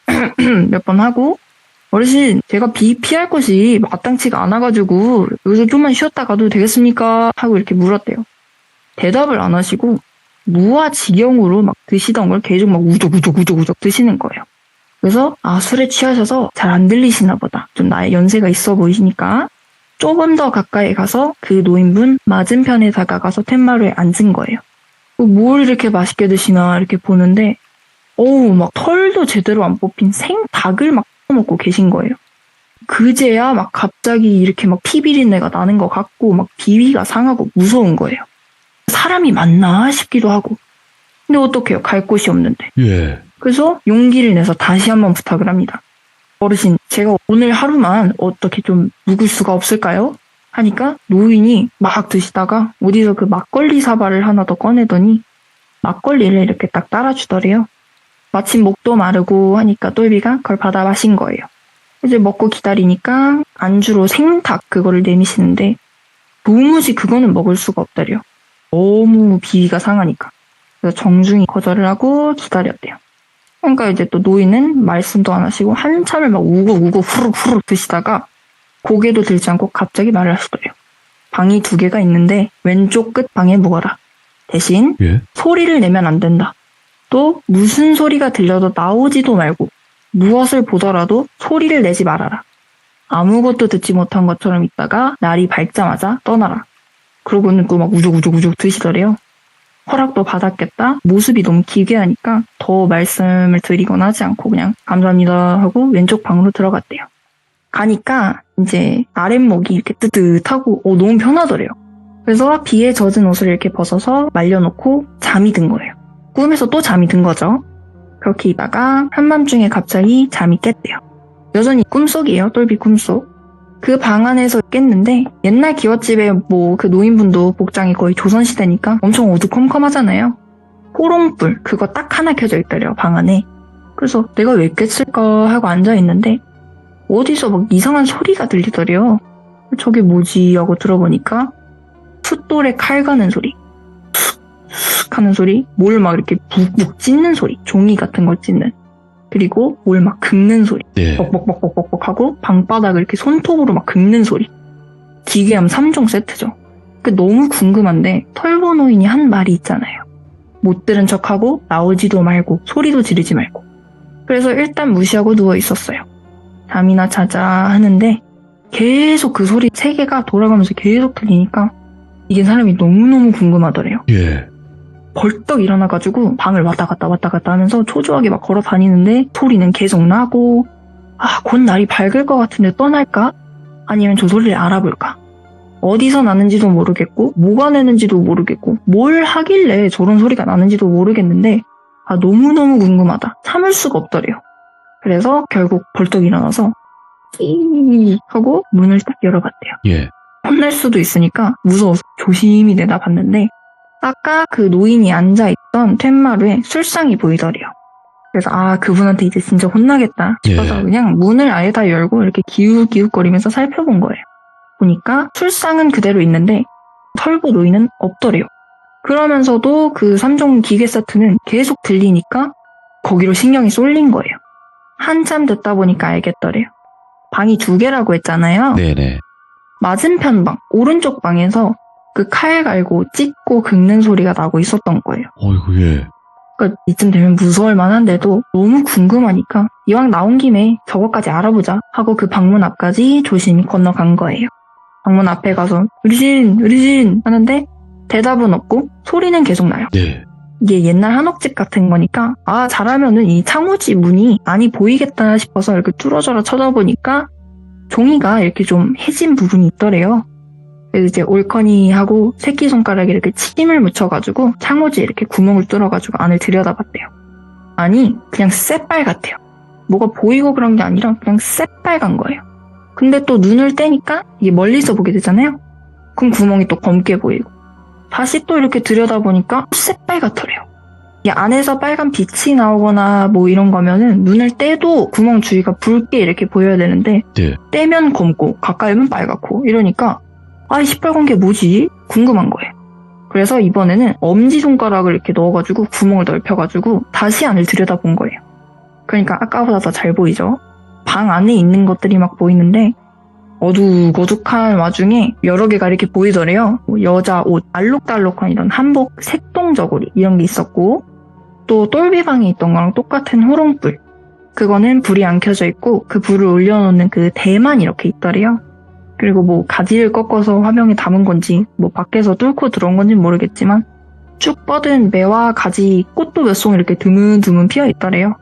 몇 번 하고 어르신 제가 비 피할 곳이 마땅치가 않아가지고 여기서 좀만 쉬었다 가도 되겠습니까? 하고 이렇게 물었대요. 대답을 안 하시고 무아지경으로 막 드시던 걸 계속 막 우적우적 드시는 거예요. 그래서 술에 취하셔서 잘 안 들리시나 보다. 좀 나의 연세가 있어 보이시니까 조금 더 가까이 가서 그 노인분 맞은편에 다가가서 텐마루에 앉은 거예요. 뭘 이렇게 맛있게 드시나 이렇게 보는데 막 털도 제대로 안 뽑힌 생닭을 막 먹고 계신 거예요. 그제야 막 갑자기 이렇게 막 피비린내가 나는 것 같고 막 비위가 상하고 무서운 거예요. 사람이 맞나 싶기도 하고. 근데 어떡해요? 갈 곳이 없는데. 예. 그래서 용기를 내서 다시 한번 부탁을 합니다. 어르신, 제가 오늘 하루만 어떻게 좀 묵을 수가 없을까요? 하니까 노인이 막 드시다가 어디서 그 막걸리 사발을 하나 더 꺼내더니 막걸리를 이렇게 딱 따라주더래요. 마침 목도 마르고 하니까 똘비가 그걸 받아 마신 거예요. 이제 먹고 기다리니까 안주로 생닭 그거를 내미시는데 도무지 그거는 먹을 수가 없다래요. 너무 비위가 상하니까. 그래서 정중히 거절을 하고 기다렸대요. 그러니까 이제 또 노인은 말씀도 안 하시고 한참을 막 우걱우걱 후룩후룩 드시다가 고개도 들지 않고 갑자기 말을 하시더래요. 방이 2개가 있는데 왼쪽 끝 방에 묵어라. 대신 소리를 내면 안 된다. 또 무슨 소리가 들려도 나오지도 말고 무엇을 보더라도 소리를 내지 말아라. 아무것도 듣지 못한 것처럼 있다가 날이 밝자마자 떠나라. 그러고는 또 막 우죽우죽 드시더래요. 허락도 받았겠다. 모습이 너무 기괴하니까 더 말씀을 드리거나 하지 않고 그냥 감사합니다 하고 왼쪽 방으로 들어갔대요. 가니까 이제 아랫목이 이렇게 뜨뜻하고 너무 편하더래요. 그래서 비에 젖은 옷을 이렇게 벗어서 말려놓고 잠이 든 거예요. 꿈에서 또 잠이 든 거죠. 그렇게 있다가 한밤중에 갑자기 잠이 깼대요. 여전히 꿈속이에요. 똘비 꿈속. 그 방 안에서 깼는데 옛날 기와집에 뭐 그 노인분도 복장이 거의 조선시대니까 엄청 어두컴컴하잖아요. 호롱불 그거 딱 하나 켜져 있더래요. 방 안에. 그래서 내가 왜 깼을까 하고 앉아있는데 어디서 막 이상한 소리가 들리더래요. 저게 뭐지 하고 들어보니까 숫돌에 칼 가는 소리, 툭툭 하는 소리, 뭘 막 이렇게 북북 찢는 소리, 종이 같은 걸 찢는, 그리고 뭘 막 긁는 소리, 뻑뻑뻑뻑뻑뻑 하고 방바닥을 이렇게 손톱으로 막 긁는 소리. 기괴함 3종 세트죠. 너무 궁금한데 털보노인이 한 말이 있잖아요. 못 들은 척하고 나오지도 말고 소리도 지르지 말고. 그래서 일단 무시하고 누워 있었어요. 잠이나 자자 하는데 계속 그 소리 3개가 돌아가면서 계속 들리니까 이게 사람이 너무너무 궁금하더래요. 벌떡 일어나가지고 방을 왔다 갔다 하면서 초조하게 막 걸어 다니는데 소리는 계속 나고 곧 날이 밝을 것 같은데 떠날까? 아니면 저 소리를 알아볼까? 어디서 나는지도 모르겠고 뭐가 내는지도 모르겠고 뭘 하길래 저런 소리가 나는지도 모르겠는데 너무너무 궁금하다. 참을 수가 없더래요. 그래서 결국 벌떡 일어나서 끼 하고 문을 딱 열어봤대요. 혼날 수도 있으니까 무서워서 조심히 내다봤는데 아까 그 노인이 앉아있던 텐마루에 술상이 보이더래요. 그래서 그분한테 이제 진짜 혼나겠다 싶어서 그냥 문을 아예 다 열고 이렇게 기웃기웃거리면서 살펴본 거예요. 보니까 술상은 그대로 있는데 털보 노인은 없더래요. 그러면서도 그 3종 기계 세트는 계속 들리니까 거기로 신경이 쏠린 거예요. 한참 듣다 보니까 알겠더래요. 방이 2개라고 했잖아요. 네네. 맞은편 방, 오른쪽 방에서 그 칼 갈고 찢고 긁는 소리가 나고 있었던 거예요. 어이구, 그러니까 이쯤 되면 무서울 만한데도 너무 궁금하니까 이왕 나온 김에 저것까지 알아보자 하고 그 방문 앞까지 조심히 건너간 거예요. 방문 앞에 가서 어르신 하는데 대답은 없고 소리는 계속 나요. 이게 옛날 한옥집 같은 거니까 잘하면은 이 창호지 문이 안이 보이겠다 싶어서 이렇게 뚫어져라 쳐다보니까 종이가 이렇게 좀 해진 부분이 있더래요. 그래서 이제 올커니하고 새끼손가락에 이렇게 침을 묻혀가지고 창호지에 이렇게 구멍을 뚫어가지고 안을 들여다봤대요. 아니 그냥 새빨갛대요. 뭐가 보이고 그런 게 아니라 그냥 새빨간 거예요. 근데 또 눈을 떼니까 이게 멀리서 보게 되잖아요. 그럼 구멍이 또 검게 보이고 다시 또 이렇게 들여다보니까 새빨갛더래요. 이 안에서 빨간 빛이 나오거나 뭐 이런 거면은 눈을 떼도 구멍 주위가 붉게 이렇게 보여야 되는데 떼면 검고 가까이 오면 빨갛고 이러니까 이 시뻘건 게 뭐지? 궁금한 거예요. 그래서 이번에는 엄지손가락을 이렇게 넣어가지고 구멍을 넓혀가지고 다시 안을 들여다본 거예요. 그러니까 아까보다 더 잘 보이죠? 방 안에 있는 것들이 막 보이는데 어둑어둑한 와중에 여러 개가 이렇게 보이더래요. 뭐 여자 옷, 알록달록한 이런 한복, 색동저고리 이런 게 있었고, 또 똘비방에 있던 거랑 똑같은 호롱불, 그거는 불이 안 켜져 있고 그 불을 올려놓는 그 대만 이렇게 있더래요. 그리고 뭐 가지를 꺾어서 화병에 담은 건지 뭐 밖에서 뚫고 들어온 건지 모르겠지만 쭉 뻗은 매와 가지, 꽃도 몇 송 이렇게 드문드문 피어 있더래요.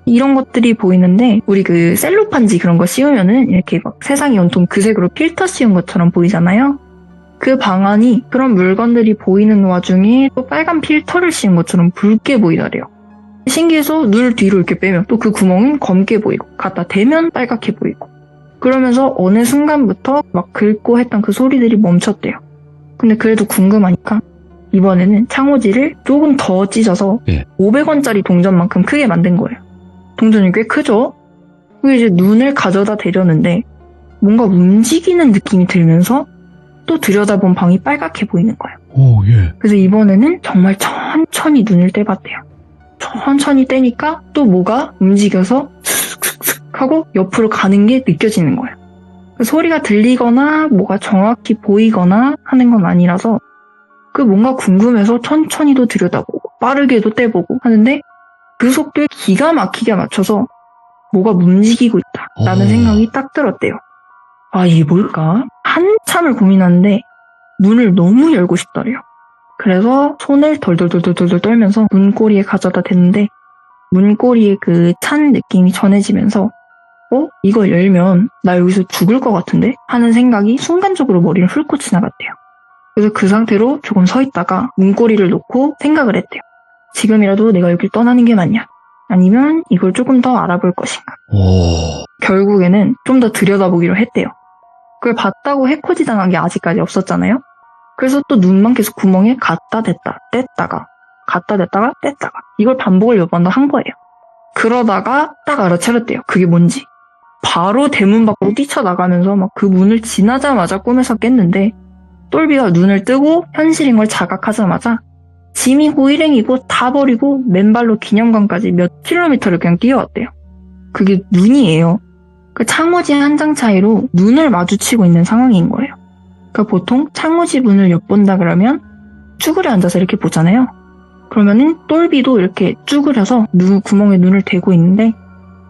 이런 것들이 보이는데 우리 그 셀로판지 그런 거 씌우면은 이렇게 막 세상이 온통 그 색으로 필터 씌운 것처럼 보이잖아요. 그 방 안이 그런 물건들이 보이는 와중에 또 빨간 필터를 씌운 것처럼 붉게 보이더래요. 신기해서 눈을 뒤로 이렇게 빼면 또 그 구멍은 검게 보이고 갖다 대면 빨갛게 보이고, 그러면서 어느 순간부터 막 긁고 했던 그 소리들이 멈췄대요. 근데 그래도 궁금하니까 이번에는 창호지를 조금 더 찢어서 500원짜리 동전만큼 크게 만든 거예요. 동전이 꽤 크죠? 그게 이제 눈을 가져다 대려는데 뭔가 움직이는 느낌이 들면서 또 들여다본 방이 빨갛게 보이는 거예요. 오, 예. 그래서 이번에는 정말 천천히 눈을 떼봤대요. 천천히 떼니까 또 뭐가 움직여서 슥슥슥 하고 옆으로 가는 게 느껴지는 거예요. 그 소리가 들리거나 뭐가 정확히 보이거나 하는 건 아니라서 그 뭔가 궁금해서 천천히도 들여다보고 빠르게도 떼보고 하는데 그 속도에 기가 막히게 맞춰서 뭐가 움직이고 있다라는 생각이 딱 들었대요. 아, 이게 뭘까? 한참을 고민하는데 문을 너무 열고 싶더래요. 그래서 손을 덜덜덜덜덜 떨면서 문고리에 가져다 댔는데 문고리에 그 찬 느낌이 전해지면서 이걸 열면 나 여기서 죽을 것 같은데? 하는 생각이 순간적으로 머리를 훑고 지나갔대요. 그래서 그 상태로 조금 서 있다가 문고리를 놓고 생각을 했대요. 지금이라도 내가 여길 떠나는 게 맞냐? 아니면 이걸 조금 더 알아볼 것인가? 결국에는 좀 더 들여다보기로 했대요. 그걸 봤다고 해코지당한 게 아직까지 없었잖아요? 그래서 또 눈만 계속 구멍에 갖다 댔다 뗐다가 갖다 댔다가 뗐다가 이걸 반복을 몇 번 더 한 거예요. 그러다가 딱 알아차렸대요. 그게 뭔지. 바로 대문 밖으로 뛰쳐나가면서 막 그 문을 지나자마자 꿈에서 깼는데 똘비가 눈을 뜨고 현실인 걸 자각하자마자 짐이고 일행이고 다 버리고 맨발로 기념관까지 몇 킬로미터를 그냥 뛰어왔대요. 그게 눈이에요. 그 창호지 한 장 차이로 눈을 마주치고 있는 상황인 거예요. 그러니까 보통 창호지 문을 엿본다 그러면 쭈그려 앉아서 이렇게 보잖아요. 그러면은 똘비도 이렇게 쭈그려서 구멍에 눈을 대고 있는데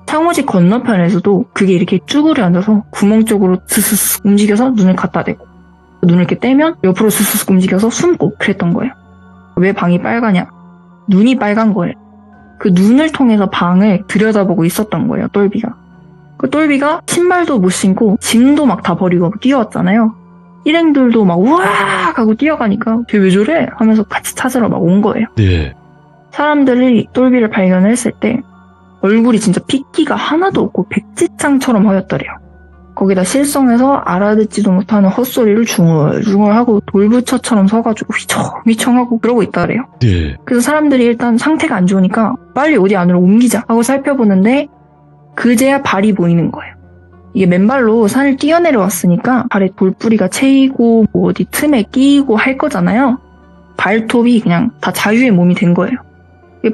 창호지 건너편에서도 그게 이렇게 쭈그려 앉아서 구멍 쪽으로 스스스 움직여서 눈을 갖다 대고 눈을 이렇게 떼면 옆으로 스스스 움직여서 숨고 그랬던 거예요. 왜 방이 빨가냐? 눈이 빨간 거예요. 그 눈을 통해서 방을 들여다보고 있었던 거예요, 똘비가. 그 똘비가 신발도 못 신고 짐도 막 다 버리고 뛰어왔잖아요. 일행들도 막 우악 하고 뛰어가니까 쟤 왜 저래? 하면서 같이 찾으러 막 온 거예요. 네. 사람들이 똘비를 발견했을 때 얼굴이 진짜 핏기가 하나도 없고 백지창처럼 허였더래요. 거기다 실성해서 알아듣지도 못하는 헛소리를 중얼중얼하고 돌부처처럼 서가지고 휘청휘청하고 그러고 있더래요. 네. 그래서 사람들이 일단 상태가 안 좋으니까 빨리 어디 안으로 옮기자 하고 살펴보는데 그제야 발이 보이는 거예요. 이게 맨발로 산을 뛰어내려왔으니까 발에 돌뿌리가 채이고 뭐 어디 틈에 끼이고 할 거잖아요. 발톱이 그냥 다 자유의 몸이 된 거예요.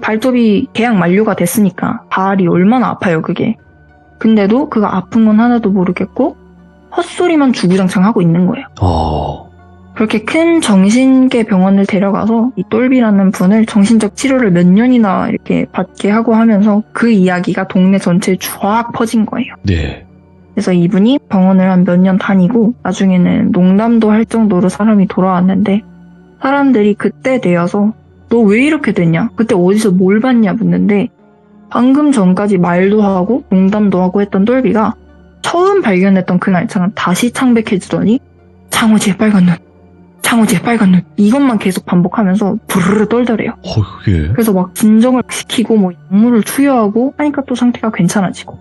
발톱이 계약 만료가 됐으니까 발이 얼마나 아파요, 그게. 근데도 그거 아픈 건 하나도 모르겠고 헛소리만 주구장창 하고 있는 거예요. 그렇게 큰 정신계 병원을 데려가서 이 똘비라는 분을 정신적 치료를 몇 년이나 이렇게 받게 하고 하면서 그 이야기가 동네 전체에 쫙 퍼진 거예요. 네. 그래서 이분이 병원을 한 몇 년 다니고 나중에는 농담도 할 정도로 사람이 돌아왔는데 사람들이 그때 되어서 너 왜 이렇게 됐냐? 그때 어디서 뭘 봤냐? 묻는데 방금 전까지 말도 하고 농담도 하고 했던 똘비가 처음 발견했던 그 날처럼 다시 창백해지더니 창호지의 빨간 눈, 창호지의 빨간 눈 이것만 계속 반복하면서 부르르 떨더래요. 그게. 그래서 막 진정을 시키고 뭐 약물을 투여하고 하니까 또 상태가 괜찮아지고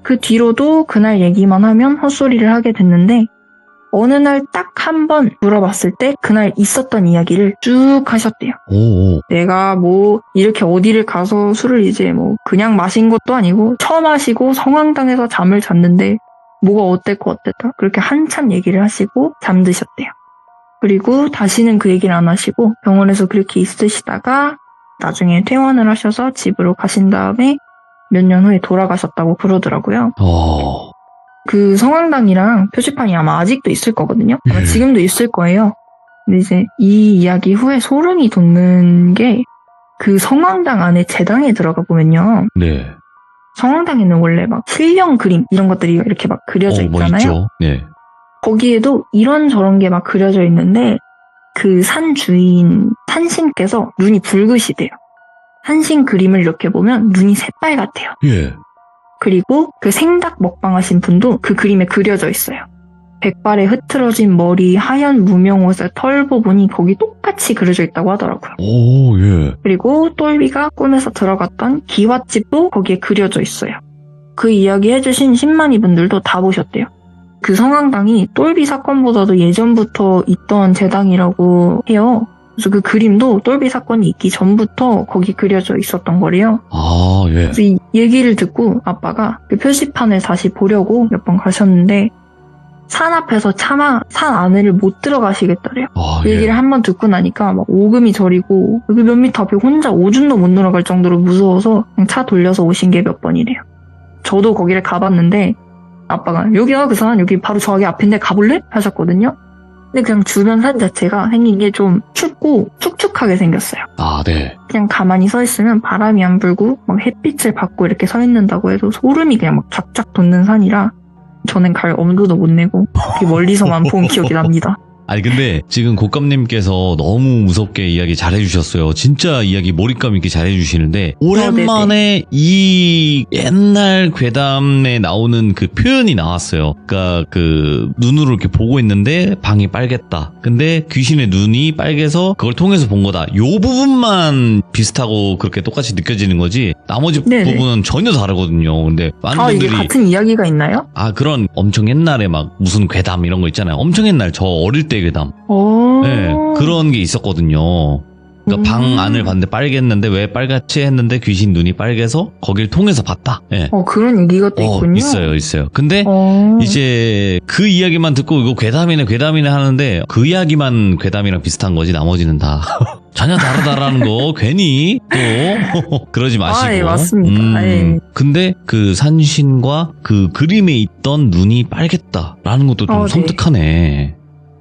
그 뒤로도 그날 얘기만 하면 헛소리를 하게 됐는데 어느 날 딱 한 번 물어봤을 때 그날 있었던 이야기를 쭉 하셨대요. 내가 뭐 이렇게 어디를 가서 술을 이제 뭐 그냥 마신 것도 아니고 처마시고 성황당해서 잠을 잤는데 뭐가 어땠고 어땠다 그렇게 한참 얘기를 하시고 잠드셨대요. 그리고 다시는 그 얘기를 안 하시고 병원에서 그렇게 있으시다가 나중에 퇴원을 하셔서 집으로 가신 다음에 몇 년 후에 돌아가셨다고 그러더라고요. 그 성황당이랑 표지판이 아마 아직도 있을 거거든요. 아마 예. 지금도 있을 거예요. 근데 이제 이 이야기 후에 소름이 돋는 게 그 성황당 안에 제당에 들어가 보면요. 네. 성황당에는 원래 막 실령 그림 이런 것들이 이렇게 막 그려져 뭐 있잖아요. 있죠. 네. 거기에도 이런저런 게 막 그려져 있는데 그 산 주인 산신께서 눈이 붉으시대요. 산신 그림을 이렇게 보면 눈이 새빨갛대요. 예. 그리고 그 생닭 먹방하신 분도 그 그림에 그려져 있어요. 백발의 흐트러진 머리, 하얀 무명옷에 털 부분이 거기 똑같이 그려져 있다고 하더라고요. 오, 예. 그리고 똘비가 꿈에서 들어갔던 기와집도 거기에 그려져 있어요. 그 이야기 해주신 신만이 분들도 다 보셨대요. 그 성황당이 똘비 사건보다도 예전부터 있던 제당이라고 해요. 그래서 그 그림도 똘비 사건이 있기 전부터 거기 그려져 있었던 거래요. 아, 예. 그래서 이 얘기를 듣고 아빠가 그 표지판을 다시 보려고 몇 번 가셨는데 산 앞에서 차마 산 안에를 못 들어가시겠다래요. 아, 그 얘기를 한 번 듣고 나니까 막 오금이 저리고 여기 몇 미터 앞에 혼자 오줌도 못 놀아갈 정도로 무서워서 그냥 차 돌려서 오신 게 몇 번이래요. 저도 거기를 가봤는데 아빠가 여기야 그 산 여기 바로 저기 앞인데 가볼래? 하셨거든요. 근데 그냥 주변 산 자체가 생긴 게 좀 춥고 축축하게 생겼어요. 아, 네. 그냥 가만히 서 있으면 바람이 안 불고 막 햇빛을 받고 이렇게 서 있는다고 해도 소름이 그냥 막 쫙쫙 돋는 산이라 저는 갈 엄두도 못 내고 되게 멀리서만 본 기억이 납니다. 아니 근데 지금 곶감님께서 너무 무섭게 이야기 잘해주셨어요. 진짜 이야기 몰입감 있게 잘해주시는데 오랜만에 이 옛날 괴담에 나오는 그 표현이 나왔어요. 그러니까 그 눈으로 이렇게 보고 있는데 방이 빨갰다. 근데 귀신의 눈이 빨개서 그걸 통해서 본 거다. 요 부분만 비슷하고 그렇게 똑같이 느껴지는 거지 나머지 네네. 부분은 전혀 다르거든요. 근데 많은 아, 이게 분들이 같은 이야기가 있나요? 아 그런 엄청 옛날에 막 무슨 괴담 이런 거 있잖아요. 엄청 옛날 저 어릴 때 괴담. 오. 네, 그런 게 있었거든요. 그러니까 방 안을 봤는데 빨갰는데 왜 빨갛지 했는데 귀신 눈이 빨개서 거길 통해서 봤다. 네. 그런 얘기가 또 있군요. 있어요. 근데 어. 이제 그 이야기만 듣고 이거 괴담이네 하는데 그 이야기만 괴담이랑 비슷한 거지 나머지는 다 전혀 다르다라는 거 괜히 또 그러지 마시고. 아, 예, 맞습니다. 예. 근데 그 산신과 그 그림에 있던 눈이 빨갰다라는 것도 좀 네. 섬뜩하네.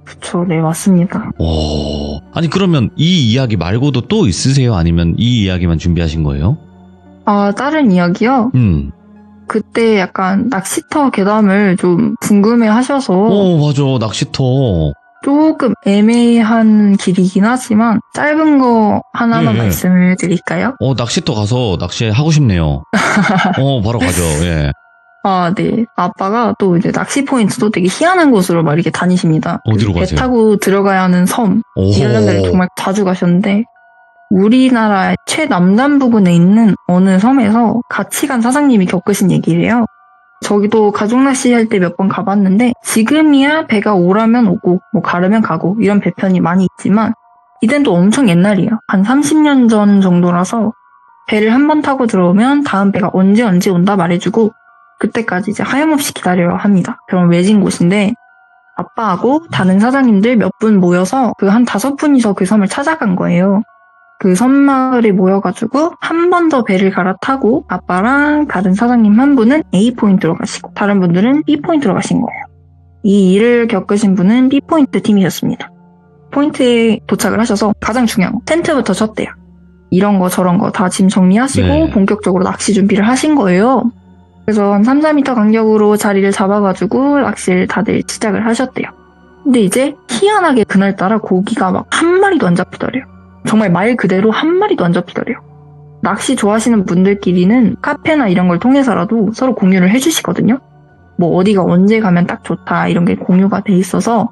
그쵸, 네, 맞습니다. 오, 아니 그러면 이 이야기 말고도 또 있으세요? 아니면 이 이야기만 준비하신 거예요? 아, 다른 이야기요? 그때 약간 낚시터 괴담을 좀 궁금해 하셔서 맞아. 낚시터. 조금 애매한 길이긴 하지만 짧은 거 하나만 예. 말씀을 드릴까요? 낚시터 가서 낚시하고 싶네요. 바로 가죠. 예. 아, 네. 아빠가 또 이제 낚시 포인트도 되게 희한한 곳으로 막 이렇게 다니십니다. 어디로 배 가세요? 타고 들어가야 하는 섬, 이런 데를 정말 자주 가셨는데 우리나라 최남단 부근에 있는 어느 섬에서 같이 간 사장님이 겪으신 얘기래요. 저기도 가족 낚시 할 때 몇 번 가봤는데 지금이야 배가 오라면 오고 뭐 가려면 가고 이런 배편이 많이 있지만 이땐 또 엄청 옛날이에요. 한 30년 전 정도라서 배를 한 번 타고 들어오면 다음 배가 언제 온다 말해주고 그때까지 이제 하염없이 기다려야 합니다. 그런 외진 곳인데 아빠하고 다른 사장님들 몇 분 모여서 그 한 5분이서 그 섬을 찾아간 거예요. 그 섬마을에 모여가지고 한 번 더 배를 갈아타고 아빠랑 다른 사장님 한 분은 A포인트로 가시고 다른 분들은 B포인트로 가신 거예요. 이 일을 겪으신 분은 B포인트 팀이셨습니다. 포인트에 도착을 하셔서 가장 중요한 거 텐트부터 쳤대요. 이런 거 저런 거 다 짐 정리하시고 네. 본격적으로 낚시 준비를 하신 거예요. 그래서 한 3, 4m 간격으로 자리를 잡아가지고 낚시를 다들 시작을 하셨대요. 근데 이제 희한하게 그날따라 고기가 막 한 마리도 안 잡히더래요. 정말 말 그대로 한 마리도 안 잡히더래요. 낚시 좋아하시는 분들끼리는 카페나 이런 걸 통해서라도 서로 공유를 해주시거든요. 뭐 어디가 언제 가면 딱 좋다 이런 게 공유가 돼 있어서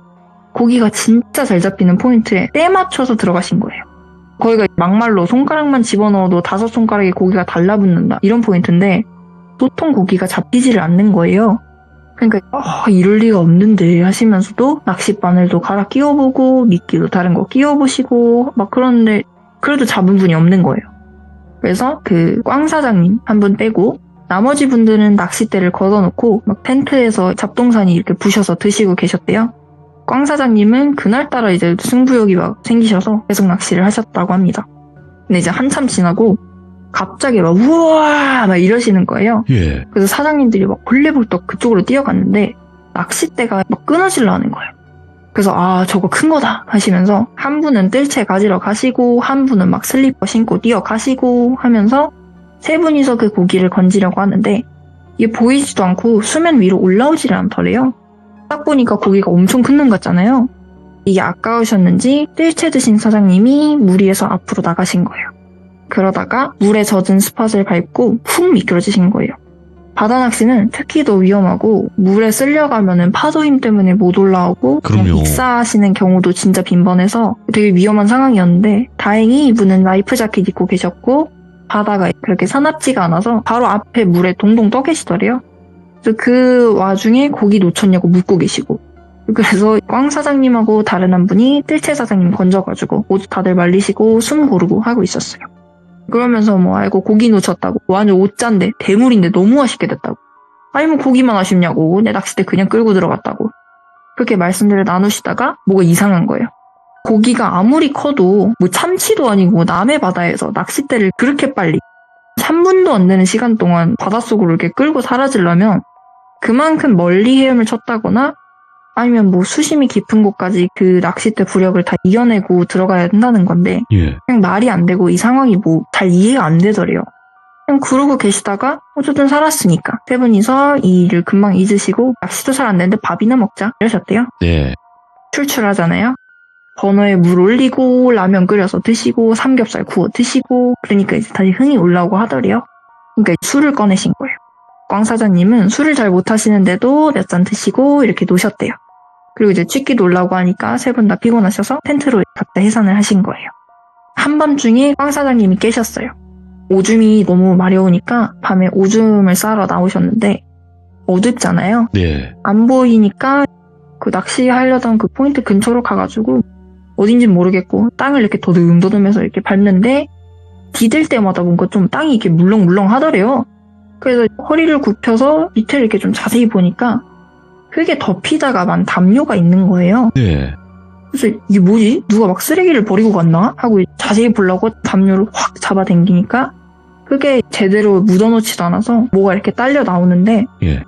고기가 진짜 잘 잡히는 포인트에 때 맞춰서 들어가신 거예요. 거기가 막말로 손가락만 집어넣어도 5손가락에 고기가 달라붙는다 이런 포인트인데 보통 고기가 잡히지를 않는 거예요. 그러니까 이럴 리가 없는데 하시면서도 낚싯바늘도 갈아 끼워보고 미끼도 다른 거 끼워보시고 막 그런데 그래도 잡은 분이 없는 거예요. 그래서 그 꽝 사장님 한 분 빼고 나머지 분들은 낚싯대를 걷어놓고 막 텐트에서 잡동사니 이렇게 부셔서 드시고 계셨대요. 꽝 사장님은 그날따라 이제 승부욕이 막 생기셔서 계속 낚시를 하셨다고 합니다. 근데 이제 한참 지나고 갑자기 막 우와 막 이러시는 거예요. 예. 그래서 사장님들이 막 벌레벌떡 그쪽으로 뛰어갔는데 낚싯대가 막 끊어질라 하는 거예요. 그래서 아 저거 큰 거다 하시면서 한 분은 뜰채 가지러 가시고 한 분은 막 슬리퍼 신고 뛰어가시고 하면서 세 분이서 그 고기를 건지려고 하는데 이게 보이지도 않고 수면 위로 올라오지를 않더래요. 딱 보니까 고기가 엄청 큰 놈 같잖아요. 이게 아까우셨는지 뜰채 드신 사장님이 물 위에서 앞으로 나가신 거예요. 그러다가 물에 젖은 스팟을 밟고 훅 미끄러지신 거예요. 바다 낚시는 특히 더 위험하고 물에 쓸려가면은 파도 힘 때문에 못 올라오고 그냥 그럼요. 익사하시는 경우도 진짜 빈번해서 되게 위험한 상황이었는데 다행히 이분은 라이프 자켓 입고 계셨고 바다가 그렇게 사납지가 않아서 바로 앞에 물에 동동 떠 계시더래요. 그래서 그 와중에 고기 놓쳤냐고 묻고 계시고 그래서 꽝 사장님하고 다른 한 분이 뜰채 사장님 건져가지고 옷 다들 말리시고 숨 고르고 하고 있었어요. 그러면서 뭐 아이고 고기 놓쳤다고 완전 옷잔데 대물인데 너무 아쉽게 됐다고 아니 뭐 고기만 아쉽냐고 내 낚싯대 그냥 끌고 들어갔다고 그렇게 말씀들을 나누시다가 뭐가 이상한 거예요. 고기가 아무리 커도 뭐 참치도 아니고 남해 바다에서 낚싯대를 그렇게 빨리 3분도 안 되는 시간 동안 바닷속으로 이렇게 끌고 사라지려면 그만큼 멀리 헤엄을 쳤다거나 아니면 뭐 수심이 깊은 곳까지 그 낚싯대 부력을 다 이겨내고 들어가야 된다는 건데 예. 그냥 말이 안 되고 이 상황이 뭐 잘 이해가 안 되더래요. 그냥 그러고 계시다가 어쨌든 살았으니까 세 분이서 이 일을 금방 잊으시고 낚시도 잘 안 되는데 밥이나 먹자 이러셨대요. 네. 출출하잖아요. 버너에 물 올리고 라면 끓여서 드시고 삼겹살 구워 드시고 그러니까 이제 다시 흥이 올라오고 하더래요. 그러니까 술을 꺼내신 거예요. 꽝 사장님은 술을 잘 못하시는데도 몇 잔 드시고 이렇게 노셨대요. 그리고 이제 취기도 올라오고 하니까 세 분 다 피곤하셔서 텐트로 각자 해산을 하신 거예요. 한밤중에 꽝 사장님이 깨셨어요. 오줌이 너무 마려우니까 밤에 오줌을 싸러 나오셨는데 어둡잖아요. 네. 안 보이니까 그 낚시하려던 그 포인트 근처로 가가지고 어딘진 모르겠고 땅을 이렇게 더듬더듬해서 이렇게 밟는데 디딜 때마다 뭔가 좀 땅이 이렇게 물렁물렁 하더래요. 그래서 허리를 굽혀서 밑을 이렇게 좀 자세히 보니까 흙에 덮이다가 만 담요가 있는 거예요. 네. 그래서 이게 뭐지? 누가 막 쓰레기를 버리고 갔나? 하고 자세히 보려고 담요를 확 잡아당기니까 흙에 제대로 묻어놓지도 않아서 뭐가 이렇게 딸려 나오는데 예.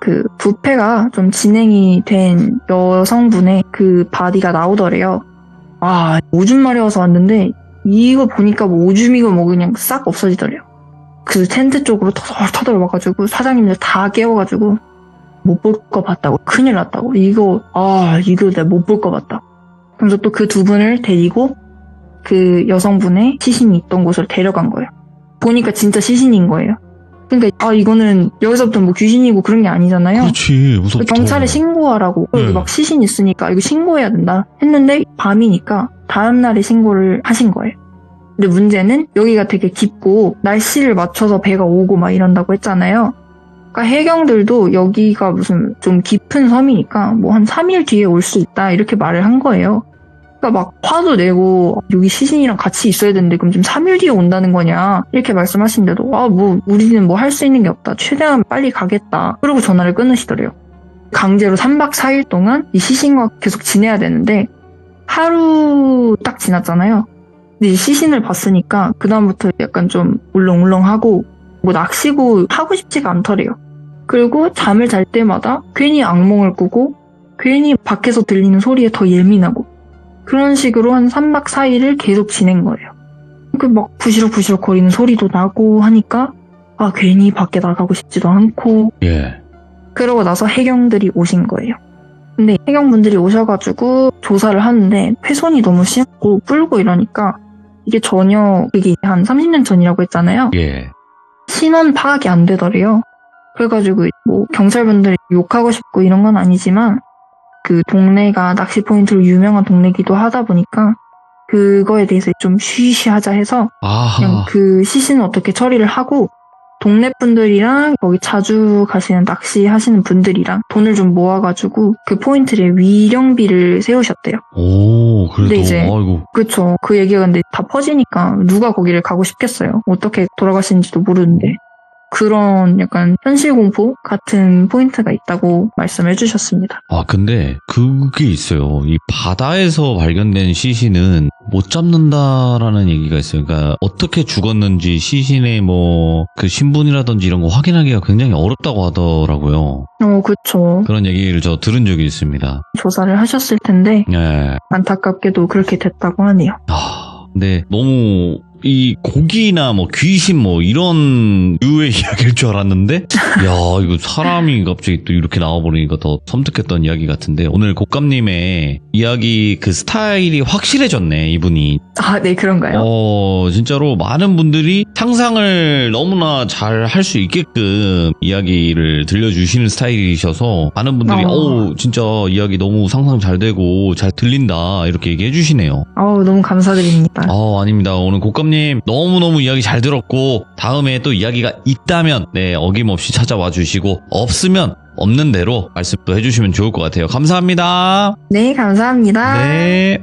그 부패가 좀 진행이 된 여성분의 그 바디가 나오더래요. 아, 오줌 마려워서 왔는데 이거 보니까 뭐 오줌이고 뭐 그냥 싹 없어지더래요. 그 텐트 쪽으로 터덜터덜 와가지고 사장님들 다 깨워가지고 못 볼 거 봤다고 큰일 났다고 이거 내가 못 볼 거 봤다. 그래서 또 그 두 분을 데리고 그 여성분의 시신이 있던 곳으로 데려간 거예요. 보니까 진짜 시신인 거예요. 그러니까 이거는 여기서부터 뭐 귀신이고 그런 게 아니잖아요. 그렇지. 무섭다. 경찰에 신고하라고 네. 여기 막 시신 있으니까 이거 신고해야 된다 했는데 밤이니까 다음날에 신고를 하신 거예요. 근데 문제는 여기가 되게 깊고 날씨를 맞춰서 배가 오고 막 이런다고 했잖아요. 그러니까 해경들도 여기가 무슨 좀 깊은 섬이니까 뭐 한 3일 뒤에 올 수 있다 이렇게 말을 한 거예요. 그러니까 막 화도 내고 여기 시신이랑 같이 있어야 되는데 그럼 지금 3일 뒤에 온다는 거냐 이렇게 말씀하시는데도 뭐 우리는 뭐 할 수 있는 게 없다. 최대한 빨리 가겠다. 그러고 전화를 끊으시더래요. 강제로 3박 4일 동안 이 시신과 계속 지내야 되는데 하루 딱 지났잖아요. 근데 이 시신을 봤으니까 그다음부터 약간 좀 울렁울렁하고 뭐 낚시고 하고 싶지가 않더래요. 그리고 잠을 잘 때마다 괜히 악몽을 꾸고 괜히 밖에서 들리는 소리에 더 예민하고 그런 식으로 한 3박 4일을 계속 지낸 거예요. 그 막 부시럭부시럭 거리는 소리도 나고 하니까 괜히 밖에 나가고 싶지도 않고 예. 그러고 나서 해경들이 오신 거예요. 근데 해경분들이 오셔가지고 조사를 하는데 훼손이 너무 심하고 불고 이러니까 이게 전혀 그게 한 30년 전이라고 했잖아요. 예. 신원 파악이 안 되더래요. 그래가지고 뭐 경찰분들이 욕하고 싶고 이런 건 아니지만 그 동네가 낚시 포인트로 유명한 동네기도 하다 보니까 그거에 대해서 좀 쉬쉬하자 해서 그냥 아하. 그 시신을 어떻게 처리를 하고 동네 분들이랑 거기 자주 가시는 낚시 하시는 분들이랑 돈을 좀 모아가지고 그 포인트에 위령비를 세우셨대요. 오, 그래도 근데 이제 아이고. 그쵸. 그 얘기가 근데 다 퍼지니까 누가 거기를 가고 싶겠어요. 어떻게 돌아가시는지도 모르는데. 그런 약간 현실 공포 같은 포인트가 있다고 말씀해 주셨습니다. 근데 그게 있어요. 이 바다에서 발견된 시신은 못 잡는다라는 얘기가 있어요. 그러니까 어떻게 죽었는지 시신의 뭐 그 신분이라든지 이런 거 확인하기가 굉장히 어렵다고 하더라고요. 그쵸. 그런 얘기를 저 들은 적이 있습니다. 조사를 하셨을 텐데 네. 안타깝게도 그렇게 됐다고 하네요. 근데 너무 이 고기나 뭐 귀신 뭐 이런 류의 이야기일 줄 알았는데 야 이거 사람이 갑자기 또 이렇게 나와버리니까 더 섬뜩했던 이야기 같은데 오늘 곶감님의 이야기 그 스타일이 확실해졌네 이분이. 네, 그런가요? 진짜로 많은 분들이 상상을 너무나 잘 할 수 있게끔 이야기를 들려주시는 스타일이셔서 많은 분들이 진짜 이야기 너무 상상 잘 되고 잘 들린다 이렇게 얘기해 주시네요. 너무 감사드립니다. 아닙니다. 오늘 곶감님 너무너무 이야기 잘 들었고 다음에 또 이야기가 있다면 네 어김없이 찾아와 주시고 없으면 없는 대로 말씀도 해주시면 좋을 것 같아요. 감사합니다. 네, 감사합니다. 네.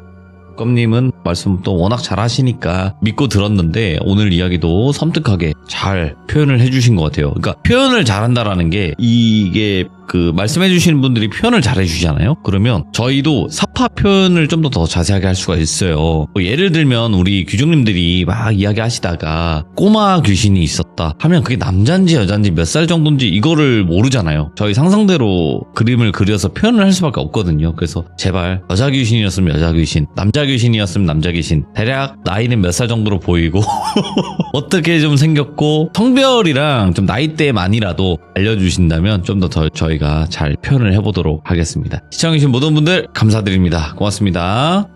곶감님은 말씀 또 워낙 잘 하시니까 믿고 들었는데 오늘 이야기도 섬뜩하게 잘 표현을 해주신 것 같아요. 그러니까 표현을 잘한다라는 게 이게 그 말씀해주시는 분들이 표현을 잘 해주시잖아요. 그러면 저희도 사파 표현을 좀 더 자세하게 할 수가 있어요. 뭐 예를 들면 우리 귀족님들이 막 이야기하시다가 꼬마 귀신이 있었다 하면 그게 남잔지 여잔지 몇 살 정도인지 이거를 모르잖아요. 저희 상상대로 그림을 그려서 표현을 할 수밖에 없거든요. 그래서 제발 여자 귀신이었으면 여자 귀신, 남자 귀신이었으면 남자 귀신, 대략 나이는 몇 살 정도로 보이고 어떻게 좀 생겼고 성별이랑 좀 나이대만이라도 알려주신다면 좀 더 저희가 잘 표현을 해보도록 하겠습니다. 시청해주신 모든 분들 감사드립니다. 고맙습니다.